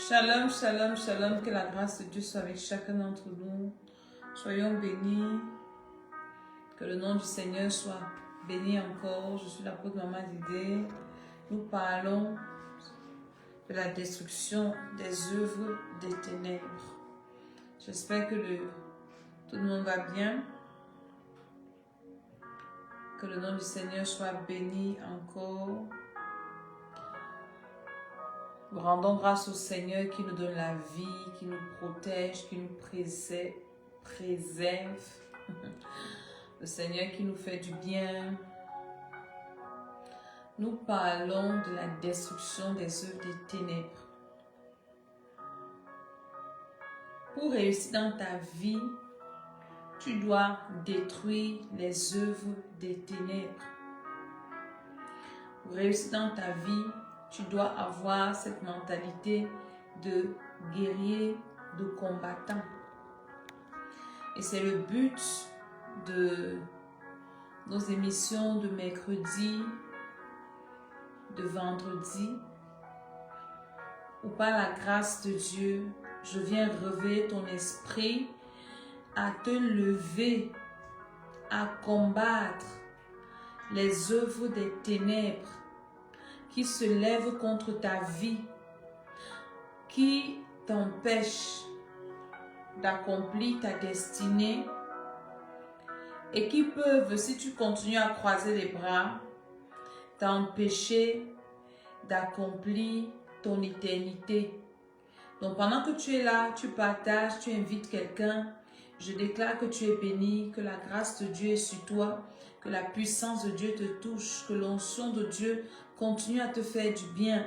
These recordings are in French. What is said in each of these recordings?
Shalom, shalom, shalom, que la grâce de Dieu soit avec chacun d'entre nous. Soyons bénis, que le nom du Seigneur soit béni encore. Je suis l'apôtre Maman Didé. Nous parlons de la destruction des œuvres des ténèbres. J'espère que tout le monde va bien. Que le nom du Seigneur soit béni encore. Nous rendons grâce au Seigneur qui nous donne la vie, qui nous protège, qui nous préserve. Le Seigneur qui nous fait du bien. Nous parlons de la destruction des œuvres des ténèbres. Pour réussir dans ta vie, tu dois détruire les œuvres des ténèbres. Pour réussir dans ta vie, tu dois avoir cette mentalité de guerrier, de combattant. Et c'est le but de nos émissions de mercredi, de vendredi, où par la grâce de Dieu, je viens réveiller ton esprit à te lever, à combattre les œuvres des ténèbres qui se lèvent contre ta vie, qui t'empêchent d'accomplir ta destinée et qui peuvent, si tu continues à croiser les bras, t'empêcher d'accomplir ton éternité. Donc pendant que tu es là, tu partages, tu invites quelqu'un, je déclare que tu es béni, que la grâce de Dieu est sur toi, que la puissance de Dieu te touche, que l'onction de Dieu continue à te faire du bien.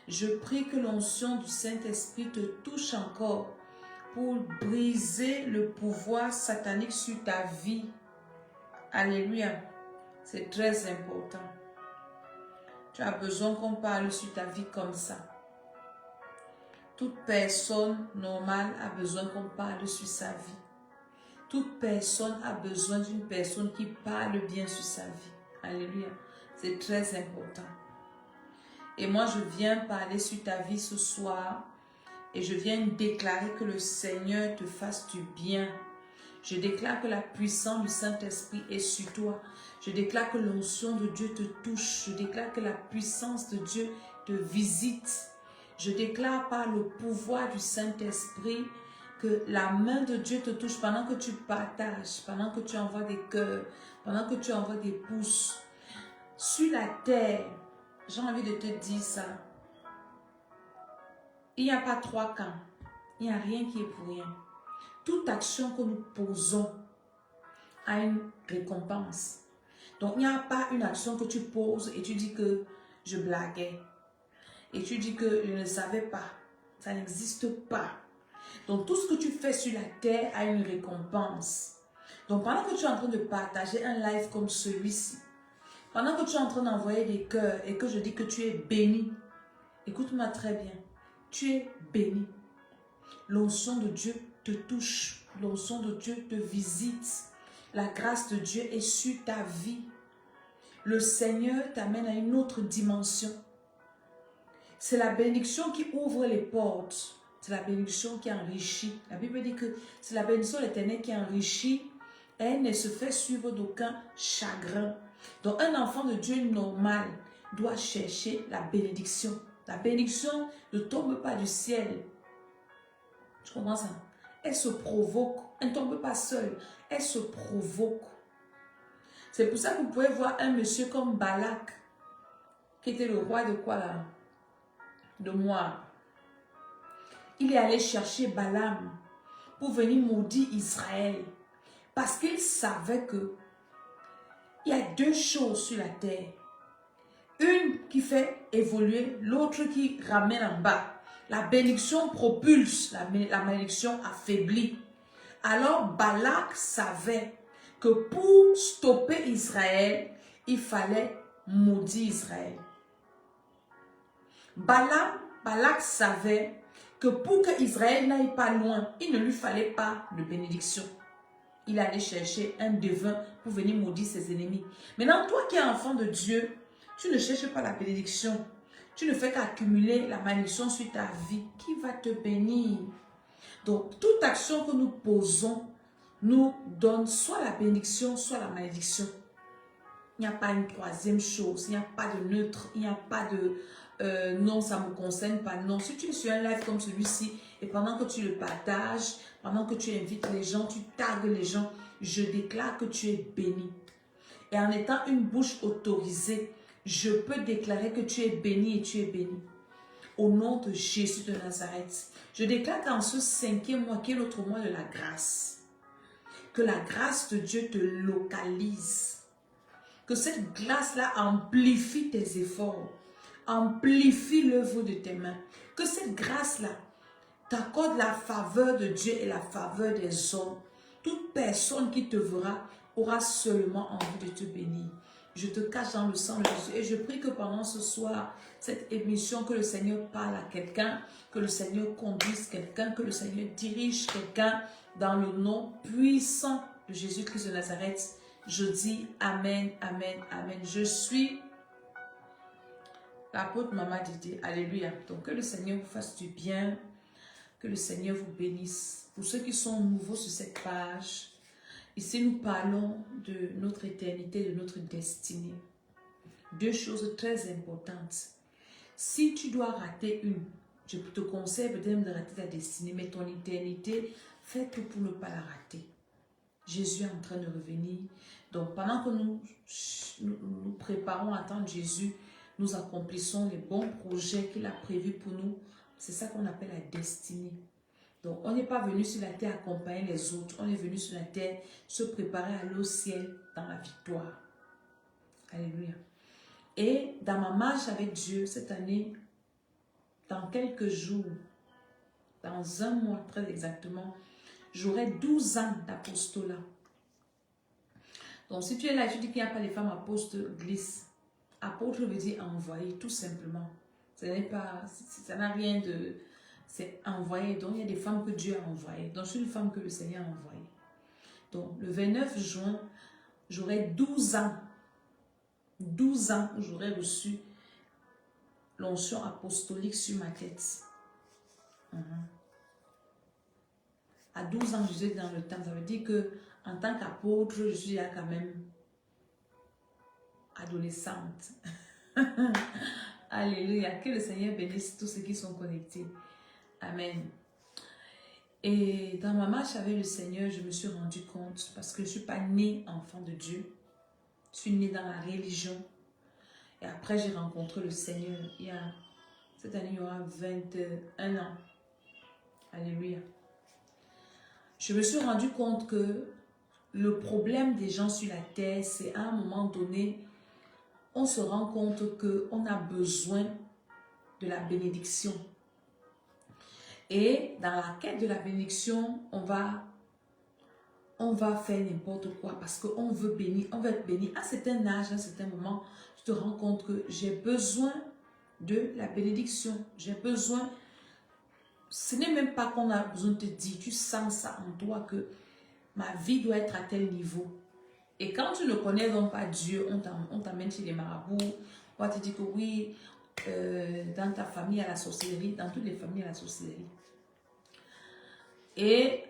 Je prie que l'onction du Saint-Esprit te touche encore pour briser le pouvoir satanique sur ta vie. Alléluia. C'est très important. Tu as besoin qu'on parle sur ta vie comme ça. Toute personne normale a besoin qu'on parle sur sa vie. Toute personne a besoin d'une personne qui parle bien sur sa vie. Alléluia. C'est très important. Et moi, je viens parler sur ta vie ce soir et je viens déclarer que le Seigneur te fasse du bien. Je déclare que la puissance du Saint-Esprit est sur toi. Je déclare que l'onction de Dieu te touche. Je déclare que la puissance de Dieu te visite. Je déclare par le pouvoir du Saint-Esprit que la main de Dieu te touche pendant que tu partages, pendant que tu envoies des cœurs, pendant que tu envoies des pouces. Sur la terre, j'ai envie de te dire ça. Il n'y a pas trois camps. Il n'y a rien qui est pour rien. Toute action que nous posons a une récompense. Donc, il n'y a pas une action que tu poses et tu dis que je blaguais. Et tu dis que je ne savais pas. Ça n'existe pas. Donc, tout ce que tu fais sur la terre a une récompense. Donc, pendant que tu es en train de partager un live comme celui-ci, pendant que tu es en train d'envoyer des cœurs et que je dis que tu es béni, écoute-moi très bien, tu es béni. L'onction de Dieu te touche, l'onction de Dieu te visite. La grâce de Dieu est sur ta vie. Le Seigneur t'amène à une autre dimension. C'est la bénédiction qui ouvre les portes. C'est la bénédiction qui enrichit. La Bible dit que c'est la bénédiction de l'Éternel qui enrichit et elle ne se fait suivre d'aucun chagrin. Donc un enfant de Dieu normal doit chercher la bénédiction. La bénédiction ne tombe pas du ciel. Tu comprends ça? Elle se provoque. Elle ne tombe pas seule. Elle se provoque. C'est pour ça que vous pouvez voir un monsieur comme Balak, qui était le roi de quoi là? De Moab. Il est allé chercher Balaam pour venir maudire Israël. Parce qu'il savait que il y a deux choses sur la terre. Une qui fait évoluer, l'autre qui ramène en bas. La bénédiction propulse, la malédiction affaiblit. Alors Balak savait que pour stopper Israël, il fallait maudire Israël. Balak savait que pour que Israël n'aille pas loin, il ne lui fallait pas de bénédiction. Il allait chercher un devin pour venir maudire ses ennemis. Maintenant, toi qui es enfant de Dieu, tu ne cherches pas la bénédiction. Tu ne fais qu'accumuler la malédiction sur ta vie. Qui va te bénir? Donc, toute action que nous posons nous donne soit la bénédiction, soit la malédiction. Il n'y a pas une troisième chose, il n'y a pas de neutre, il n'y a pas de non, ça ne me concerne pas. Non, si tu es sur un live comme celui-ci et pendant que tu le partages, pendant que tu invites les gens, tu tagues les gens, je déclare que tu es béni. Et en étant une bouche autorisée, je peux déclarer que tu es béni et tu es béni. Au nom de Jésus de Nazareth, je déclare qu'en ce 5e mois, qui est l'autre mois de la grâce, que la grâce de Dieu te localise. Que cette grâce-là amplifie tes efforts, amplifie l'œuvre de tes mains. Que cette grâce-là t'accorde la faveur de Dieu et la faveur des hommes. Toute personne qui te verra aura seulement envie de te bénir. Je te cache dans le sang de Jésus et je prie que pendant ce soir, cette émission, que le Seigneur parle à quelqu'un, que le Seigneur conduise quelqu'un, que le Seigneur dirige quelqu'un dans le nom puissant de Jésus-Christ de Nazareth. Je dis Amen, Amen, Amen. Je suis l'apôtre Maman Didi. Alléluia. Donc que le Seigneur vous fasse du bien, que le Seigneur vous bénisse. Pour ceux qui sont nouveaux sur cette page, ici nous parlons de notre éternité, de notre destinée. Deux choses très importantes. Si tu dois rater une, je te conseille peut-être de rater ta destinée, mais ton éternité, fais tout pour ne pas la rater. Jésus est en train de revenir. Donc, pendant que nous préparons à attendre Jésus, nous accomplissons les bons projets qu'il a prévus pour nous. C'est ça qu'on appelle la destinée. Donc, on n'est pas venu sur la terre accompagner les autres. On est venu sur la terre se préparer à aller au ciel dans la victoire. Alléluia. Et dans ma marche avec Dieu cette année, dans quelques jours, dans un mois très exactement, j'aurai 12 ans d'apostolat. Donc, si tu es là et tu dis qu'il n'y a pas les femmes apôtres, glisse. Apôtre veut dire envoyer, tout simplement. Ce n'est pas, ça n'a rien de... C'est envoyer. Donc, il y a des femmes que Dieu a envoyées. Donc, je suis une femme que le Seigneur a envoyée. Donc, le 29 juin, j'aurai 12 ans. 12 ans où j'aurai reçu l'onction apostolique sur ma tête. À 12 ans, je suis dans le temps. Ça veut dire que en tant qu'apôtre, je suis là quand même adolescente. Alléluia. Que le Seigneur bénisse tous ceux qui sont connectés. Amen. Et dans ma marche avec le Seigneur, je me suis rendu compte, parce que je ne suis pas née enfant de Dieu. Je suis née dans la religion. Et après, j'ai rencontré le Seigneur. Cette année, il y aura 21 ans. Alléluia. Je me suis rendu compte que le problème des gens sur la terre, c'est à un moment donné, on se rend compte qu'on a besoin de la bénédiction. Et dans la quête de la bénédiction, on va faire n'importe quoi parce qu'on veut bénir, on veut être béni. À un certain âge, à un certain moment, tu te rends compte que j'ai besoin de la bénédiction. J'ai besoin, ce n'est même pas qu'on a besoin de te dire, tu sens ça en toi que ma vie doit être à tel niveau. Et quand tu ne connais donc pas Dieu, on t'amène chez les marabouts, on va te dire que oui, dans ta famille, il y a la sorcellerie, dans toutes les familles, il y a la sorcellerie. Et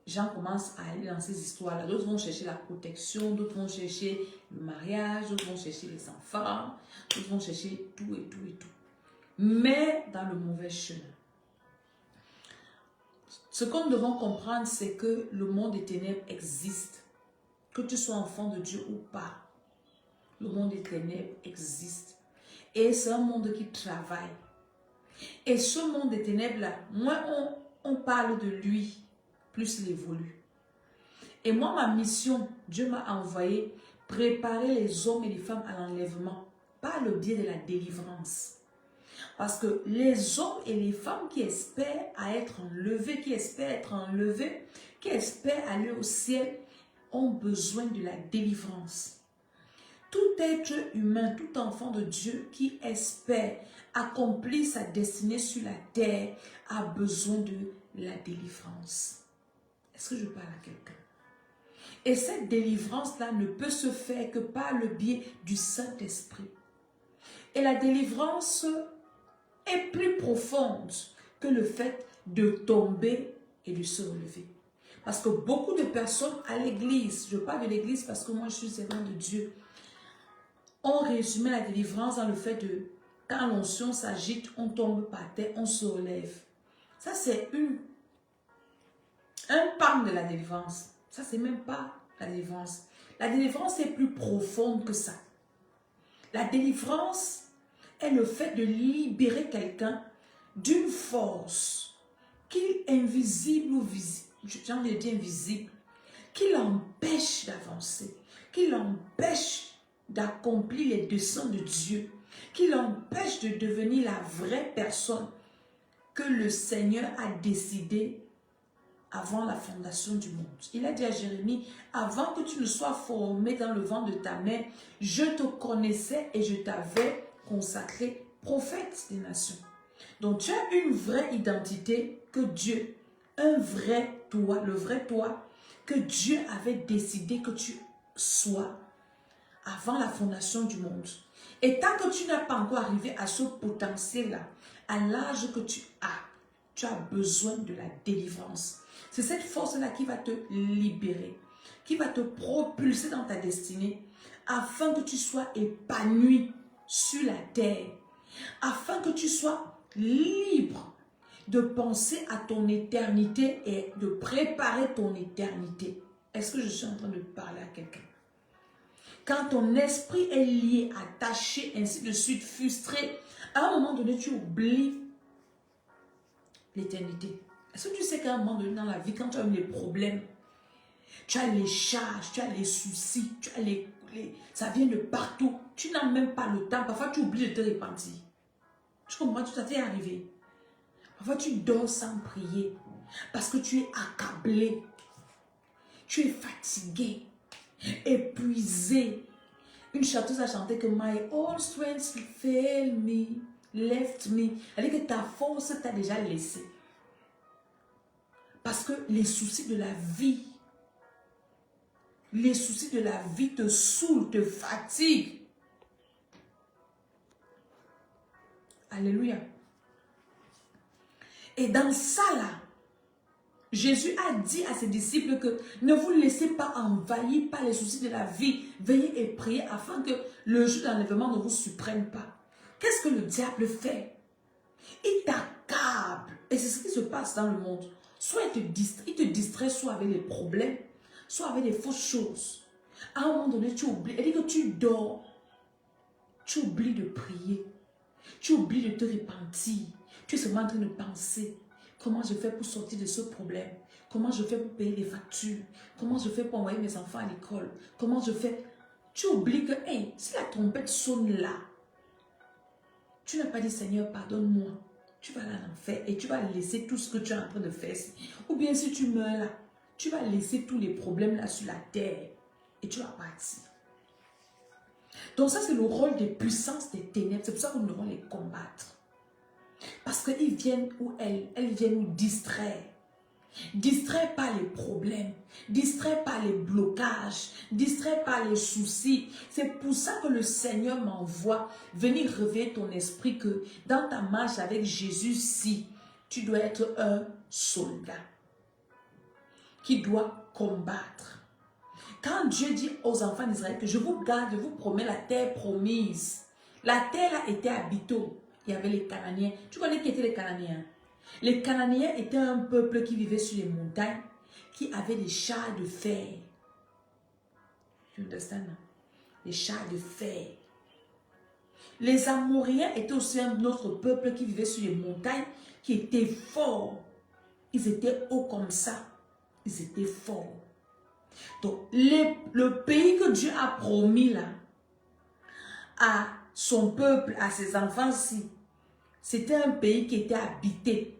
gens commencent à aller dans ces histoires-là. D'autres vont chercher la protection, d'autres vont chercher le mariage, d'autres vont chercher les enfants, d'autres vont chercher tout et tout et tout. Mais dans le mauvais chemin. Ce que nous devons comprendre, c'est que le monde des ténèbres existe. Que tu sois enfant de Dieu ou pas, le monde des ténèbres existe. Et c'est un monde qui travaille. Et ce monde des ténèbres-là, moins on parle de lui, plus il évolue. Et moi, ma mission, Dieu m'a envoyé préparer les hommes et les femmes à l'enlèvement par le biais de la délivrance. Parce que les hommes et les femmes qui espèrent à être enlevés, qui espèrent aller au ciel, ont besoin de la délivrance. Tout être humain, tout enfant de Dieu qui espère accomplir sa destinée sur la terre a besoin de la délivrance. Est-ce que je parle à quelqu'un? Et cette délivrance-là ne peut se faire que par le biais du Saint-Esprit. Et la délivrance est plus profonde que le fait de tomber et de se relever. Parce que beaucoup de personnes à l'église, je parle de l'église parce que moi je suis servante de Dieu, ont résumé la délivrance dans le fait de, quand l'onction s'agite, on tombe par terre, on se relève. Ça c'est un pan de la délivrance. Ça c'est même pas la délivrance. La délivrance est plus profonde que ça. La délivrance est le fait de libérer quelqu'un d'une force qui est invisible ou visible, j'ai envie de dire invisible, qui l'empêche d'avancer, qui l'empêche d'accomplir les desseins de Dieu, qui l'empêche de devenir la vraie personne que le Seigneur a décidé avant la fondation du monde. Il a dit à Jérémie, avant que tu ne sois formé dans le ventre de ta mère, je te connaissais et je t'avais consacré prophète des nations. Donc tu as une vraie identité que Dieu, un vrai toi, le vrai toi que Dieu avait décidé que tu sois avant la fondation du monde. Et tant que tu n'as pas encore arrivé à ce potentiel-là, à l'âge que tu as besoin de la délivrance. C'est cette force-là qui va te libérer, qui va te propulser dans ta destinée, afin que tu sois épanoui sur la terre, afin que tu sois libre de penser à ton éternité et de préparer ton éternité. Est-ce que je suis en train de parler à quelqu'un? Quand ton esprit est lié, attaché, ainsi de suite, frustré, à un moment donné, tu oublies l'éternité. Est-ce que tu sais qu'à un moment donné dans la vie, quand tu as eu les problèmes, tu as les charges, tu as les soucis, tu as ça vient de partout, tu n'as même pas le temps, parfois tu oublies de te repentir. Tu comprends, tout ça t'est arrivé. Parfois tu dors sans prier, parce que tu es accablé, tu es fatigué, épuisé. Une chanteuse a chanté que My all strength failed me, left me. Elle dit que ta force t'a déjà laissé. Parce que les soucis de la vie te saoulent, te fatiguent. Alléluia. Et dans ça là, Jésus a dit à ses disciples que ne vous laissez pas envahir par les soucis de la vie. Veillez et priez afin que le jour d'enlèvement ne vous surprenne pas. Qu'est-ce que le diable fait? Il t'accable. Et c'est ce qui se passe dans le monde. Soit il te distrait soit avec les problèmes, soit avec des fausses choses. À un moment donné, tu oublies. Elle dit que tu dors. Tu oublies de prier. Tu oublies de te repentir. Tu es seulement en train de penser. Comment je fais pour sortir de ce problème? Comment je fais pour payer les factures? Comment je fais pour envoyer mes enfants à l'école? Comment je fais? Tu oublies que, hey, si la trompette sonne là, tu n'as pas dit, Seigneur, pardonne-moi. Tu vas aller en enfer et tu vas laisser tout ce que tu es en train de faire. Ou bien si tu meurs là, tu vas laisser tous les problèmes là sur la terre et tu vas partir. Donc ça, c'est le rôle des puissances des ténèbres. C'est pour ça que nous devons les combattre. Parce qu'ils viennent où elles viennent nous distraire. Distraire par les problèmes, distraire par les blocages, distraire par les soucis. C'est pour ça que le Seigneur m'envoie venir réveiller ton esprit que dans ta marche avec Jésus-ci, tu dois être un soldat qui doit combattre. Quand Dieu dit aux enfants d'Israël que je vous garde, je vous promets la terre promise. La terre a été habitée. Il y avait les Cananéens. Tu connais qui étaient les Cananéens? Les Cananéens étaient un peuple qui vivait sur les montagnes, qui avait des chars de fer. Tu comprends? Des chars de fer. Les Amoréens étaient aussi un autre peuple qui vivait sur les montagnes, qui était fort. Ils étaient hauts comme ça. Ils étaient forts. Donc, le pays que Dieu a promis là, à son peuple, à ses enfants-ci, c'était un pays qui était habité.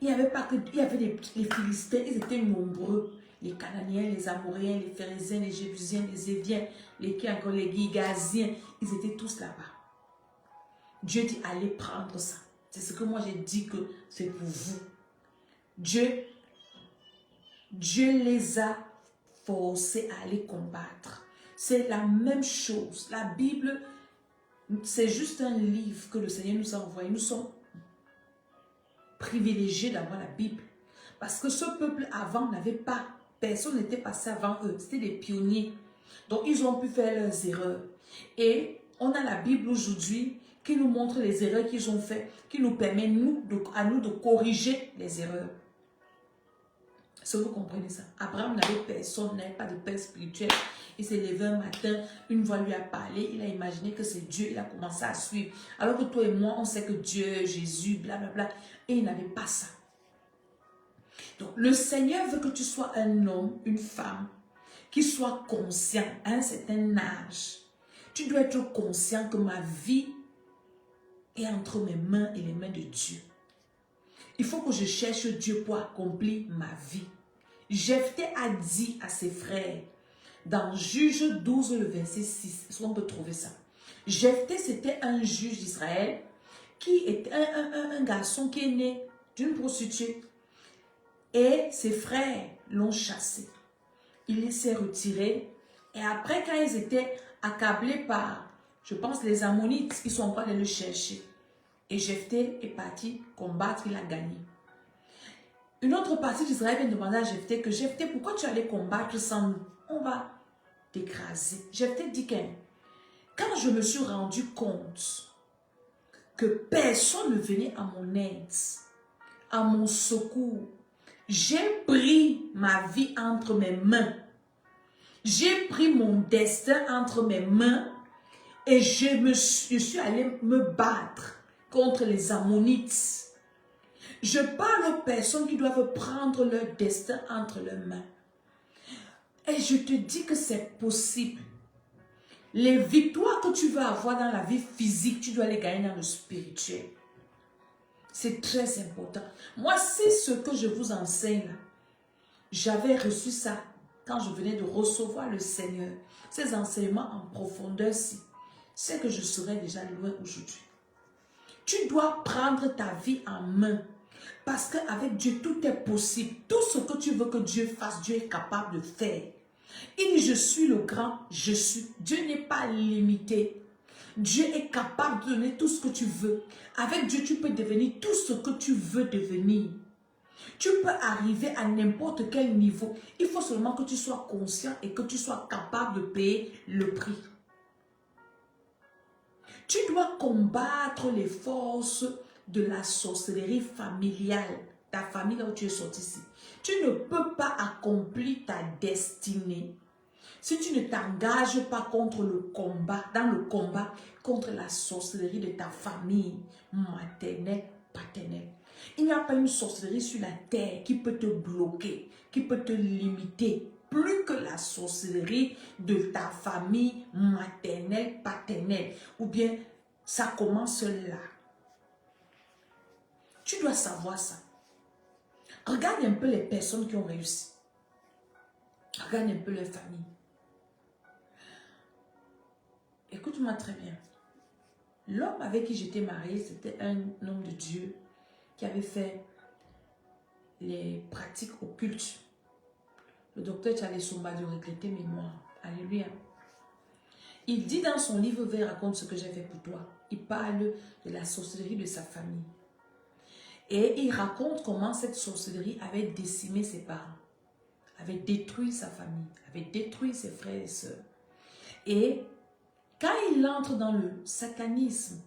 Il n'y avait pas que, il y avait les Philistins, ils étaient nombreux. Les Cananéens, les Amoréens, les Phérésiens, les Jébusiens, les Éviens, les Girgasiens, ils étaient tous là-bas. Dieu dit, allez prendre ça. C'est ce que moi j'ai dit que c'est pour vous. Dieu les a forcés à aller combattre. C'est la même chose. La Bible C'est juste un livre que le Seigneur nous a envoyé. Nous sommes privilégiés d'avoir la Bible. Parce que ce peuple avant n'avait pas, personne n'était passé avant eux. C'était des pionniers. Donc ils ont pu faire leurs erreurs. Et on a la Bible aujourd'hui qui nous montre les erreurs qu'ils ont faites, qui nous permet à nous de corriger les erreurs. Est-ce que vous comprenez ça? Abraham n'avait personne, n'avait pas de père spirituel. Il s'est levé un matin, une voix lui a parlé, il a imaginé que c'est Dieu, il a commencé à suivre. Alors que toi et moi, on sait que Dieu, Jésus, blablabla, et il n'avait pas ça. Donc, le Seigneur veut que tu sois un homme, une femme, qui soit conscient à un certain âge. Tu dois être conscient que ma vie est entre mes mains et les mains de Dieu. Il faut que je cherche Dieu pour accomplir ma vie. Jephthé a dit à ses frères, dans Juge 12, le verset 6, est-ce qu'on peut trouver ça? Jephthé, c'était un juge d'Israël qui était un garçon qui est né d'une prostituée. Et ses frères l'ont chassé. Il s'est retiré. Et après, quand ils étaient accablés par, je pense, les Ammonites, ils sont encore allés le chercher. Et Jephthé est parti combattre, il a gagné. Une autre partie d'Israël vient demander à Jephthé que Jephthé, pourquoi tu allais combattre sans nous? On va t'écraser. Jephthé dit que quand je me suis rendu compte que personne ne venait à mon aide, à mon secours, j'ai pris ma vie entre mes mains. J'ai pris mon destin entre mes mains et je suis allé me battre contre les Ammonites. Je parle aux personnes qui doivent prendre leur destin entre leurs mains. Et je te dis que c'est possible. Les victoires que tu veux avoir dans la vie physique, tu dois les gagner dans le spirituel. C'est très important. Moi, c'est ce que je vous enseigne là. J'avais reçu ça quand je venais de recevoir le Seigneur. Ces enseignements en profondeur, c'est que je serais déjà loin aujourd'hui. Tu dois prendre ta vie en main. Parce qu'avec Dieu, tout est possible. Tout ce que tu veux que Dieu fasse, Dieu est capable de faire. Il dit, je suis le grand, je suis. Dieu n'est pas limité. Dieu est capable de donner tout ce que tu veux. Avec Dieu, tu peux devenir tout ce que tu veux devenir. Tu peux arriver à n'importe quel niveau. Il faut seulement que tu sois conscient et que tu sois capable de payer le prix. Tu dois combattre les forces de la sorcellerie familiale. Ta famille là où tu es sorti ici. Tu ne peux pas accomplir ta destinée si tu ne t'engages pas contre le combat, dans le combat contre la sorcellerie de ta famille maternelle, paternelle. Il n'y a pas une sorcellerie sur la terre qui peut te bloquer, qui peut te limiter. Plus que la sorcellerie de ta famille maternelle, paternelle. Ou bien, ça commence là. Tu dois savoir ça. Regarde un peu les personnes qui ont réussi. Regarde un peu leur famille. Écoute-moi très bien. L'homme avec qui j'étais mariée, c'était un homme de Dieu qui avait fait les pratiques occultes. Le docteur Charles Somba de regretter mémoire. Alléluia. Il dit dans son livre Vert, raconte ce que j'ai fait pour toi. Il parle de la sorcellerie de sa famille. Et il raconte comment cette sorcellerie avait décimé ses parents, avait détruit sa famille, avait détruit ses frères et sœurs. Et quand il entre dans le satanisme,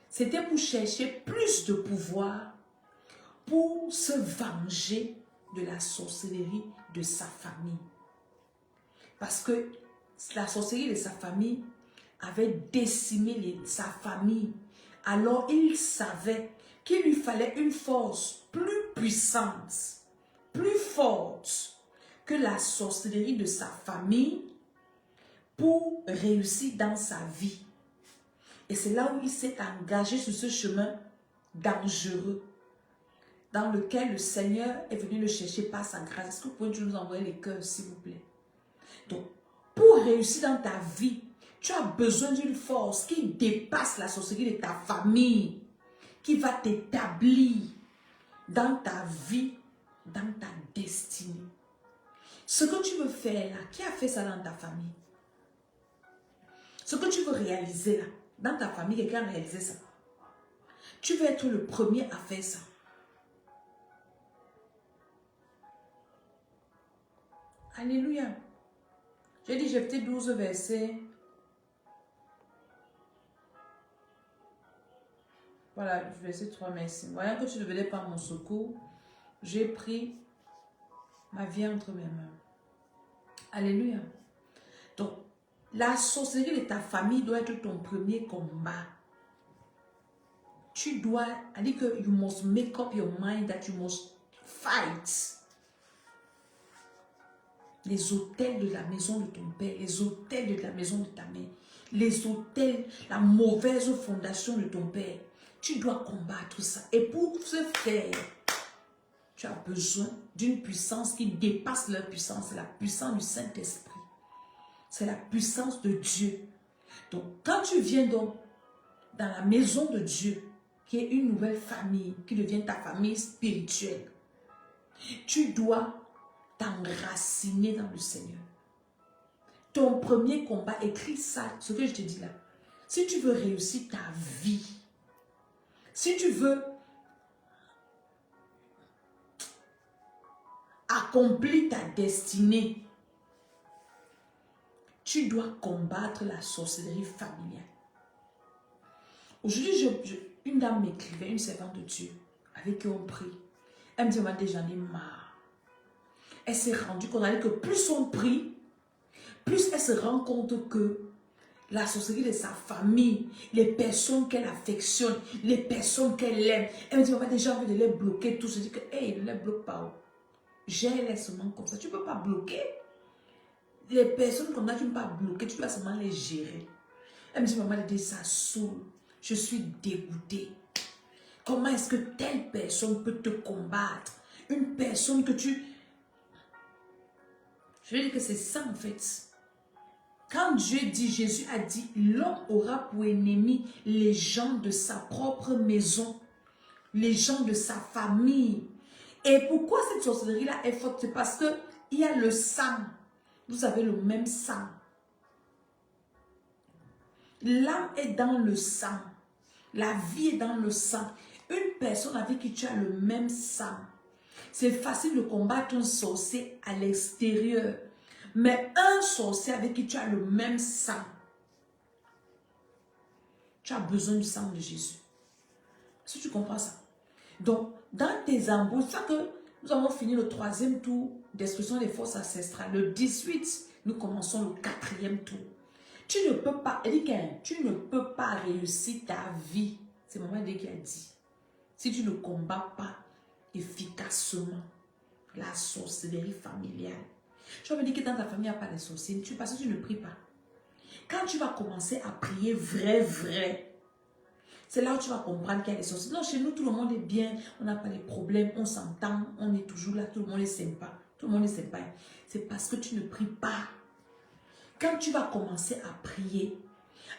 c'était pour chercher plus de pouvoir, pour se venger de la sorcellerie de sa famille. Parce que la sorcellerie de sa famille avait décimé sa famille. Alors il savait qu'il lui fallait une force plus puissante, plus forte que la sorcellerie de sa famille pour réussir dans sa vie. Et c'est là où il s'est engagé sur ce chemin dangereux dans lequel le Seigneur est venu le chercher par sa grâce. Est-ce que vous pouvez nous envoyer les cœurs, s'il vous plaît? Donc, pour réussir dans ta vie, tu as besoin d'une force qui dépasse la sorcellerie de ta famille, qui va t'établir dans ta vie, dans ta destinée. Ce que tu veux faire là, qui a fait ça dans ta famille? Ce que tu veux réaliser là, dans ta famille, quelqu'un a réalisé ça. Tu veux être le premier à faire ça. Alléluia. J'ai dit, j'ai fait 12 versets. Voilà, verset 3, merci. Voyant que tu ne venais pas à mon secours, j'ai pris ma vie entre mes mains. Alléluia. Donc, la sorcellerie de ta famille doit être ton premier combat. Tu dois, elle dit que you must make up your mind that you must fight. Les hôtels de la maison de ton père, les hôtels de la maison de ta mère, les hôtels, la mauvaise fondation de ton père. Tu dois combattre ça. Et pour ce faire, tu as besoin d'une puissance qui dépasse leur puissance. C'est la puissance du Saint-Esprit. C'est la puissance de Dieu. Donc, quand tu viens donc dans la maison de Dieu, qui est une nouvelle famille, qui devient ta famille spirituelle, tu dois t'enraciner dans le Seigneur. Ton premier combat, écris ça, ce que je te dis là. Si tu veux réussir ta vie, si tu veux accomplir ta destinée, tu dois combattre la sorcellerie familiale. Aujourd'hui, une dame m'écrivait, une servante de Dieu, avec qui on prie. Elle me dit, j'en ai marre. Elle s'est rendue compte que plus on prie, plus elle se rend compte que la sorcellerie de sa famille, les personnes qu'elle affectionne, les personnes qu'elle aime, elle me dit, déjà envie de les bloquer tous. Je dis que, hey, ne les bloque pas. Gère-les seulement comme ça. Tu ne peux pas bloquer. Les personnes comme ça, tu ne peux pas bloquer, tu dois seulement les gérer. Elle me dit, maman, ça saoule. Je suis dégoûtée. Comment est-ce que telle personne peut te combattre? Une personne que tu... Je veux dire que c'est ça en fait. Quand Dieu dit, Jésus a dit, l'homme aura pour ennemi les gens de sa propre maison, les gens de sa famille. Et pourquoi cette sorcellerie-là est forte? C'est parce qu'il y a le sang. Vous avez le même sang. L'âme est dans le sang. La vie est dans le sang. Une personne avec qui tu as le même sang. C'est facile de combattre un sorcier à l'extérieur. Mais un sorcier avec qui tu as le même sang. Tu as besoin du sang de Jésus. Est-ce que tu comprends ça? Donc, dans tes embrouilles, c'est ça que nous avons fini le 3e tour d'expression des forces ancestrales. Le 18, nous commençons le 4e tour. Tu ne peux pas, tu ne peux pas réussir ta vie. C'est Maman qui a dit. Si tu ne combats pas efficacement la sorcellerie familiale. Je veux dire que dans ta famille, il n'y a pas de sorciers. Parce que tu ne pries pas. Quand tu vas commencer à prier vrai, c'est là où tu vas comprendre qu'il y a des sorciers. Non, chez nous, tout le monde est bien. On n'a pas de problèmes. On s'entend. On est toujours là. Tout le monde est sympa. Tout le monde est sympa. C'est parce que tu ne pries pas. Quand tu vas commencer à prier,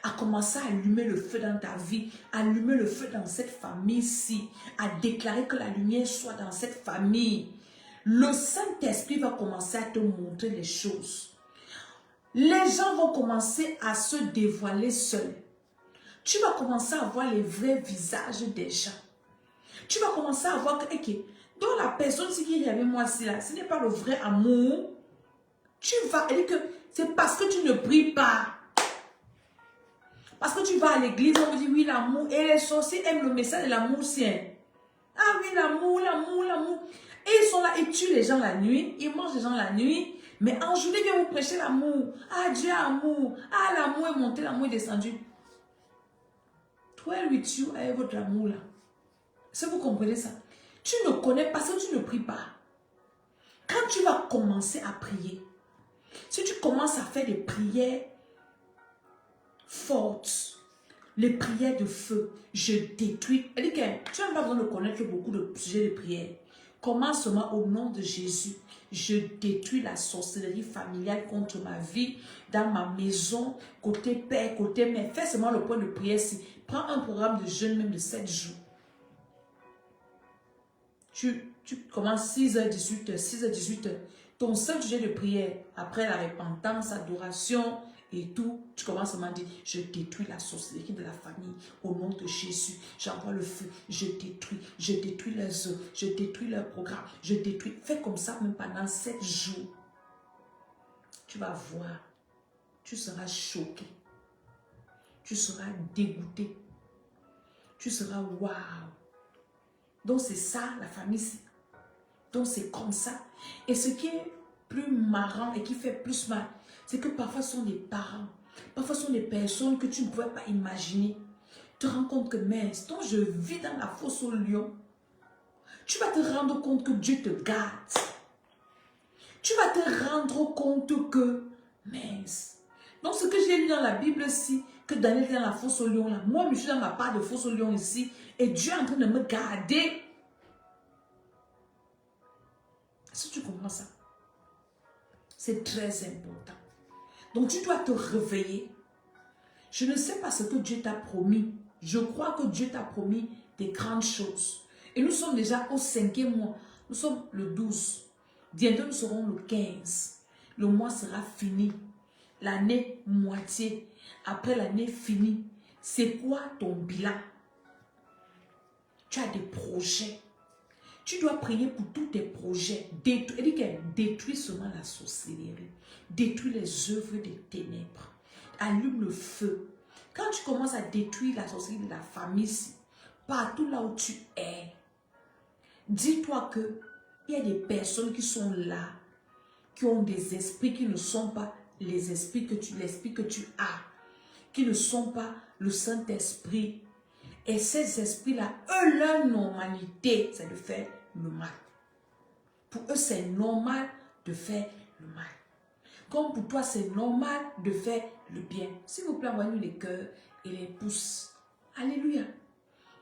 à commencer à allumer le feu dans ta vie, allumer le feu dans cette famille-ci, à déclarer que la lumière soit dans cette famille, le Saint-Esprit va commencer à te montrer les choses. Les gens vont commencer à se dévoiler seuls. Tu vas commencer à voir les vrais visages des gens. Tu vas commencer à voir que, donc la personne qui est avec moi, ce n'est pas le vrai amour. Tu vas dire que c'est parce que tu ne pries pas. Parce que tu vas à l'église, on me dit oui, l'amour. Et les sorciers aiment le message de l'amour sien. Ah oui, l'amour. Et ils sont là, ils tuent les gens la nuit, ils mangent les gens la nuit. Mais en journée, ils viennent vous prêcher l'amour. Ah, Dieu amour. Ah, l'amour est monté, l'amour est descendu. Toi, lui, tu as votre amour là. Est-ce que vous comprenez ça? Tu ne connais pas, parce que tu ne pries pas. Quand tu vas commencer à prier, si tu commences à faire des prières fortes, les prières de feu, je détruis. Elle dit que tu n'as pas besoin de connaître beaucoup de sujets de prière. Commence seulement au nom de Jésus. Je détruis la sorcellerie familiale contre ma vie, dans ma maison, côté père, côté mère. Fais seulement le point de prière. Prends un programme de jeûne même de 7 jours. Tu commences 6h, 18h, 6h, 18h. Ton seul sujet de prière, après la repentance, adoration et tout. Tu commences à me dire, je détruis la sorcellerie de la famille. Au nom de Jésus, j'envoie le feu. Je détruis leurs œuvres. Je détruis leur programme. Je détruis. Fais comme ça même pendant 7 jours. Tu vas voir. Tu seras choqué. Tu seras dégoûté. Tu seras waouh. Donc c'est ça la famille. Donc c'est comme ça. Et ce qui est plus marrant et qui fait plus mal, c'est que parfois ce sont des parents, parfois ce sont des personnes que tu ne pouvais pas imaginer. Tu te rends compte que, mince, quand je vis dans la fosse au lion, tu vas te rendre compte que Dieu te garde. Tu vas te rendre compte que, mince. Donc ce que j'ai lu dans la Bible ici, que Daniel est dans la fosse au lion là, moi je suis dans ma part de fosse au lion ici, et Dieu est en train de me garder. Est-ce que tu comprends ça? C'est très important. Donc tu dois te réveiller. Je ne sais pas ce que Dieu t'a promis. Je crois que Dieu t'a promis des grandes choses. Et nous sommes déjà au 5e mois. Nous sommes le 12. Bientôt nous serons le 15. Le mois sera fini. L'année moitié. Après l'année finie. C'est quoi ton bilan? Tu as des projets. Tu dois prier pour tous tes projets. Détruis seulement la sorcellerie. Détruis les œuvres des ténèbres. Allume le feu. Quand tu commences à détruire la sorcellerie de la famille, partout là où tu es, dis-toi que il y a des personnes qui sont là, qui ont des esprits qui ne sont pas l'esprit que tu as, qui ne sont pas le Saint-Esprit. Et ces esprits-là, eux, leur normalité, c'est de faire le mal. Pour eux, c'est normal de faire le mal. Comme pour toi, c'est normal de faire le bien. S'il vous plaît, envoyez-nous les cœurs et les pouces. Alléluia.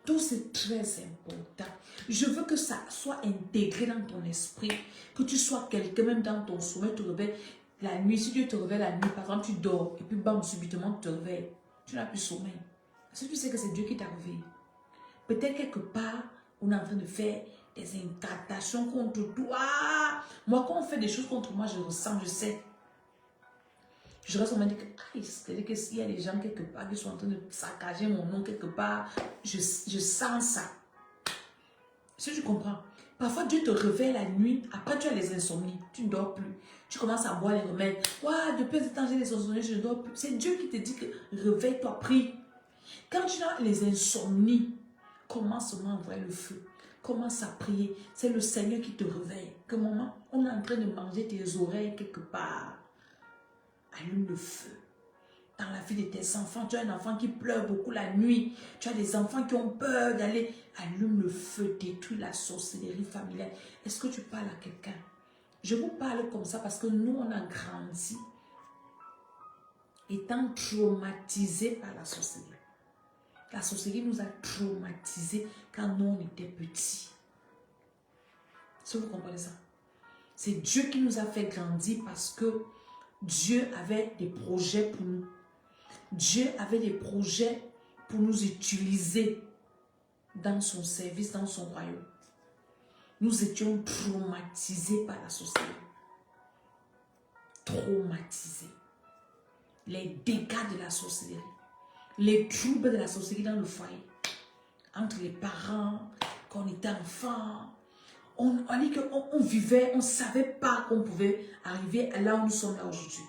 Donc, c'est très important. Je veux que ça soit intégré dans ton esprit. Que tu sois quelqu'un, même dans ton sommeil, tu te réveilles la nuit. Si Dieu te réveille la nuit, par exemple, tu dors et puis bam, subitement, tu te réveilles. Tu n'as plus sommeil. Est-ce que tu sais que c'est Dieu qui t'a réveillé? Peut-être quelque part, on est en train de faire des incantations contre toi. Moi, quand on fait des choses contre moi, je ressens, je sais. Je reste, on m'a dit que, c'est-à-dire que s'il y a des gens quelque part qui sont en train de saccager mon nom quelque part, je sens ça. Est-ce que tu comprends? Parfois, Dieu te réveille la nuit, après tu as les insomnies, tu ne dors plus. Tu commences à boire les remèdes. Ouais, depuis ce temps, j'ai les insomnies, je ne dors plus. C'est Dieu qui te dit que réveille-toi, prie. Quand tu as les insomnies, commence seulement à envoyer le feu. Commence à prier. C'est le Seigneur qui te réveille. Que maman, on est en train de manger tes oreilles quelque part. Allume le feu. Dans la vie de tes enfants, tu as un enfant qui pleure beaucoup la nuit. Tu as des enfants qui ont peur d'aller. Allume le feu, détruis la sorcellerie familiale. Est-ce que tu parles à quelqu'un? Je vous parle comme ça parce que nous, on a grandi étant traumatisés par la sorcellerie. La sorcellerie nous a traumatisés quand nous, on était petits. Est-ce que vous comprenez ça? C'est Dieu qui nous a fait grandir parce que Dieu avait des projets pour nous. Dieu avait des projets pour nous utiliser dans son service, dans son royaume. Nous étions traumatisés par la sorcellerie. Traumatisés. Les dégâts de la sorcellerie. Les troubles de la sorcellerie dans le foyer. Entre les parents, quand on était enfant. On dit qu'on vivait, on ne savait pas qu'on pouvait arriver là où nous sommes là aujourd'hui.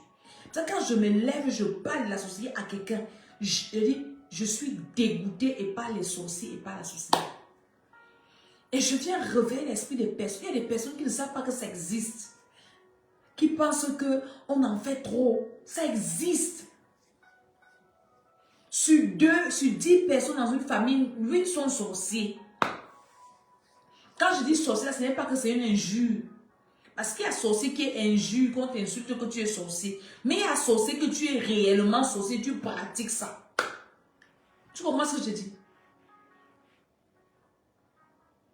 Quand je me lève, je parle de la sorcellerie à quelqu'un, je dis, je suis dégoûtée et par les sorciers et par la sorcellerie. Et je viens réveiller l'esprit des personnes. Il y a des personnes qui ne savent pas que ça existe. Qui pensent qu'on en fait trop. Ça existe. Sur 10 personnes dans une famille, 8 sont sorciers. Quand je dis sorcier, ce n'est pas que c'est une injure. Parce qu'il y a sorcier qui est injure, qu'on t'insulte que tu es sorcier. Mais il y a sorcier que tu es réellement sorcier, tu pratiques ça. Tu comprends ce que je dis?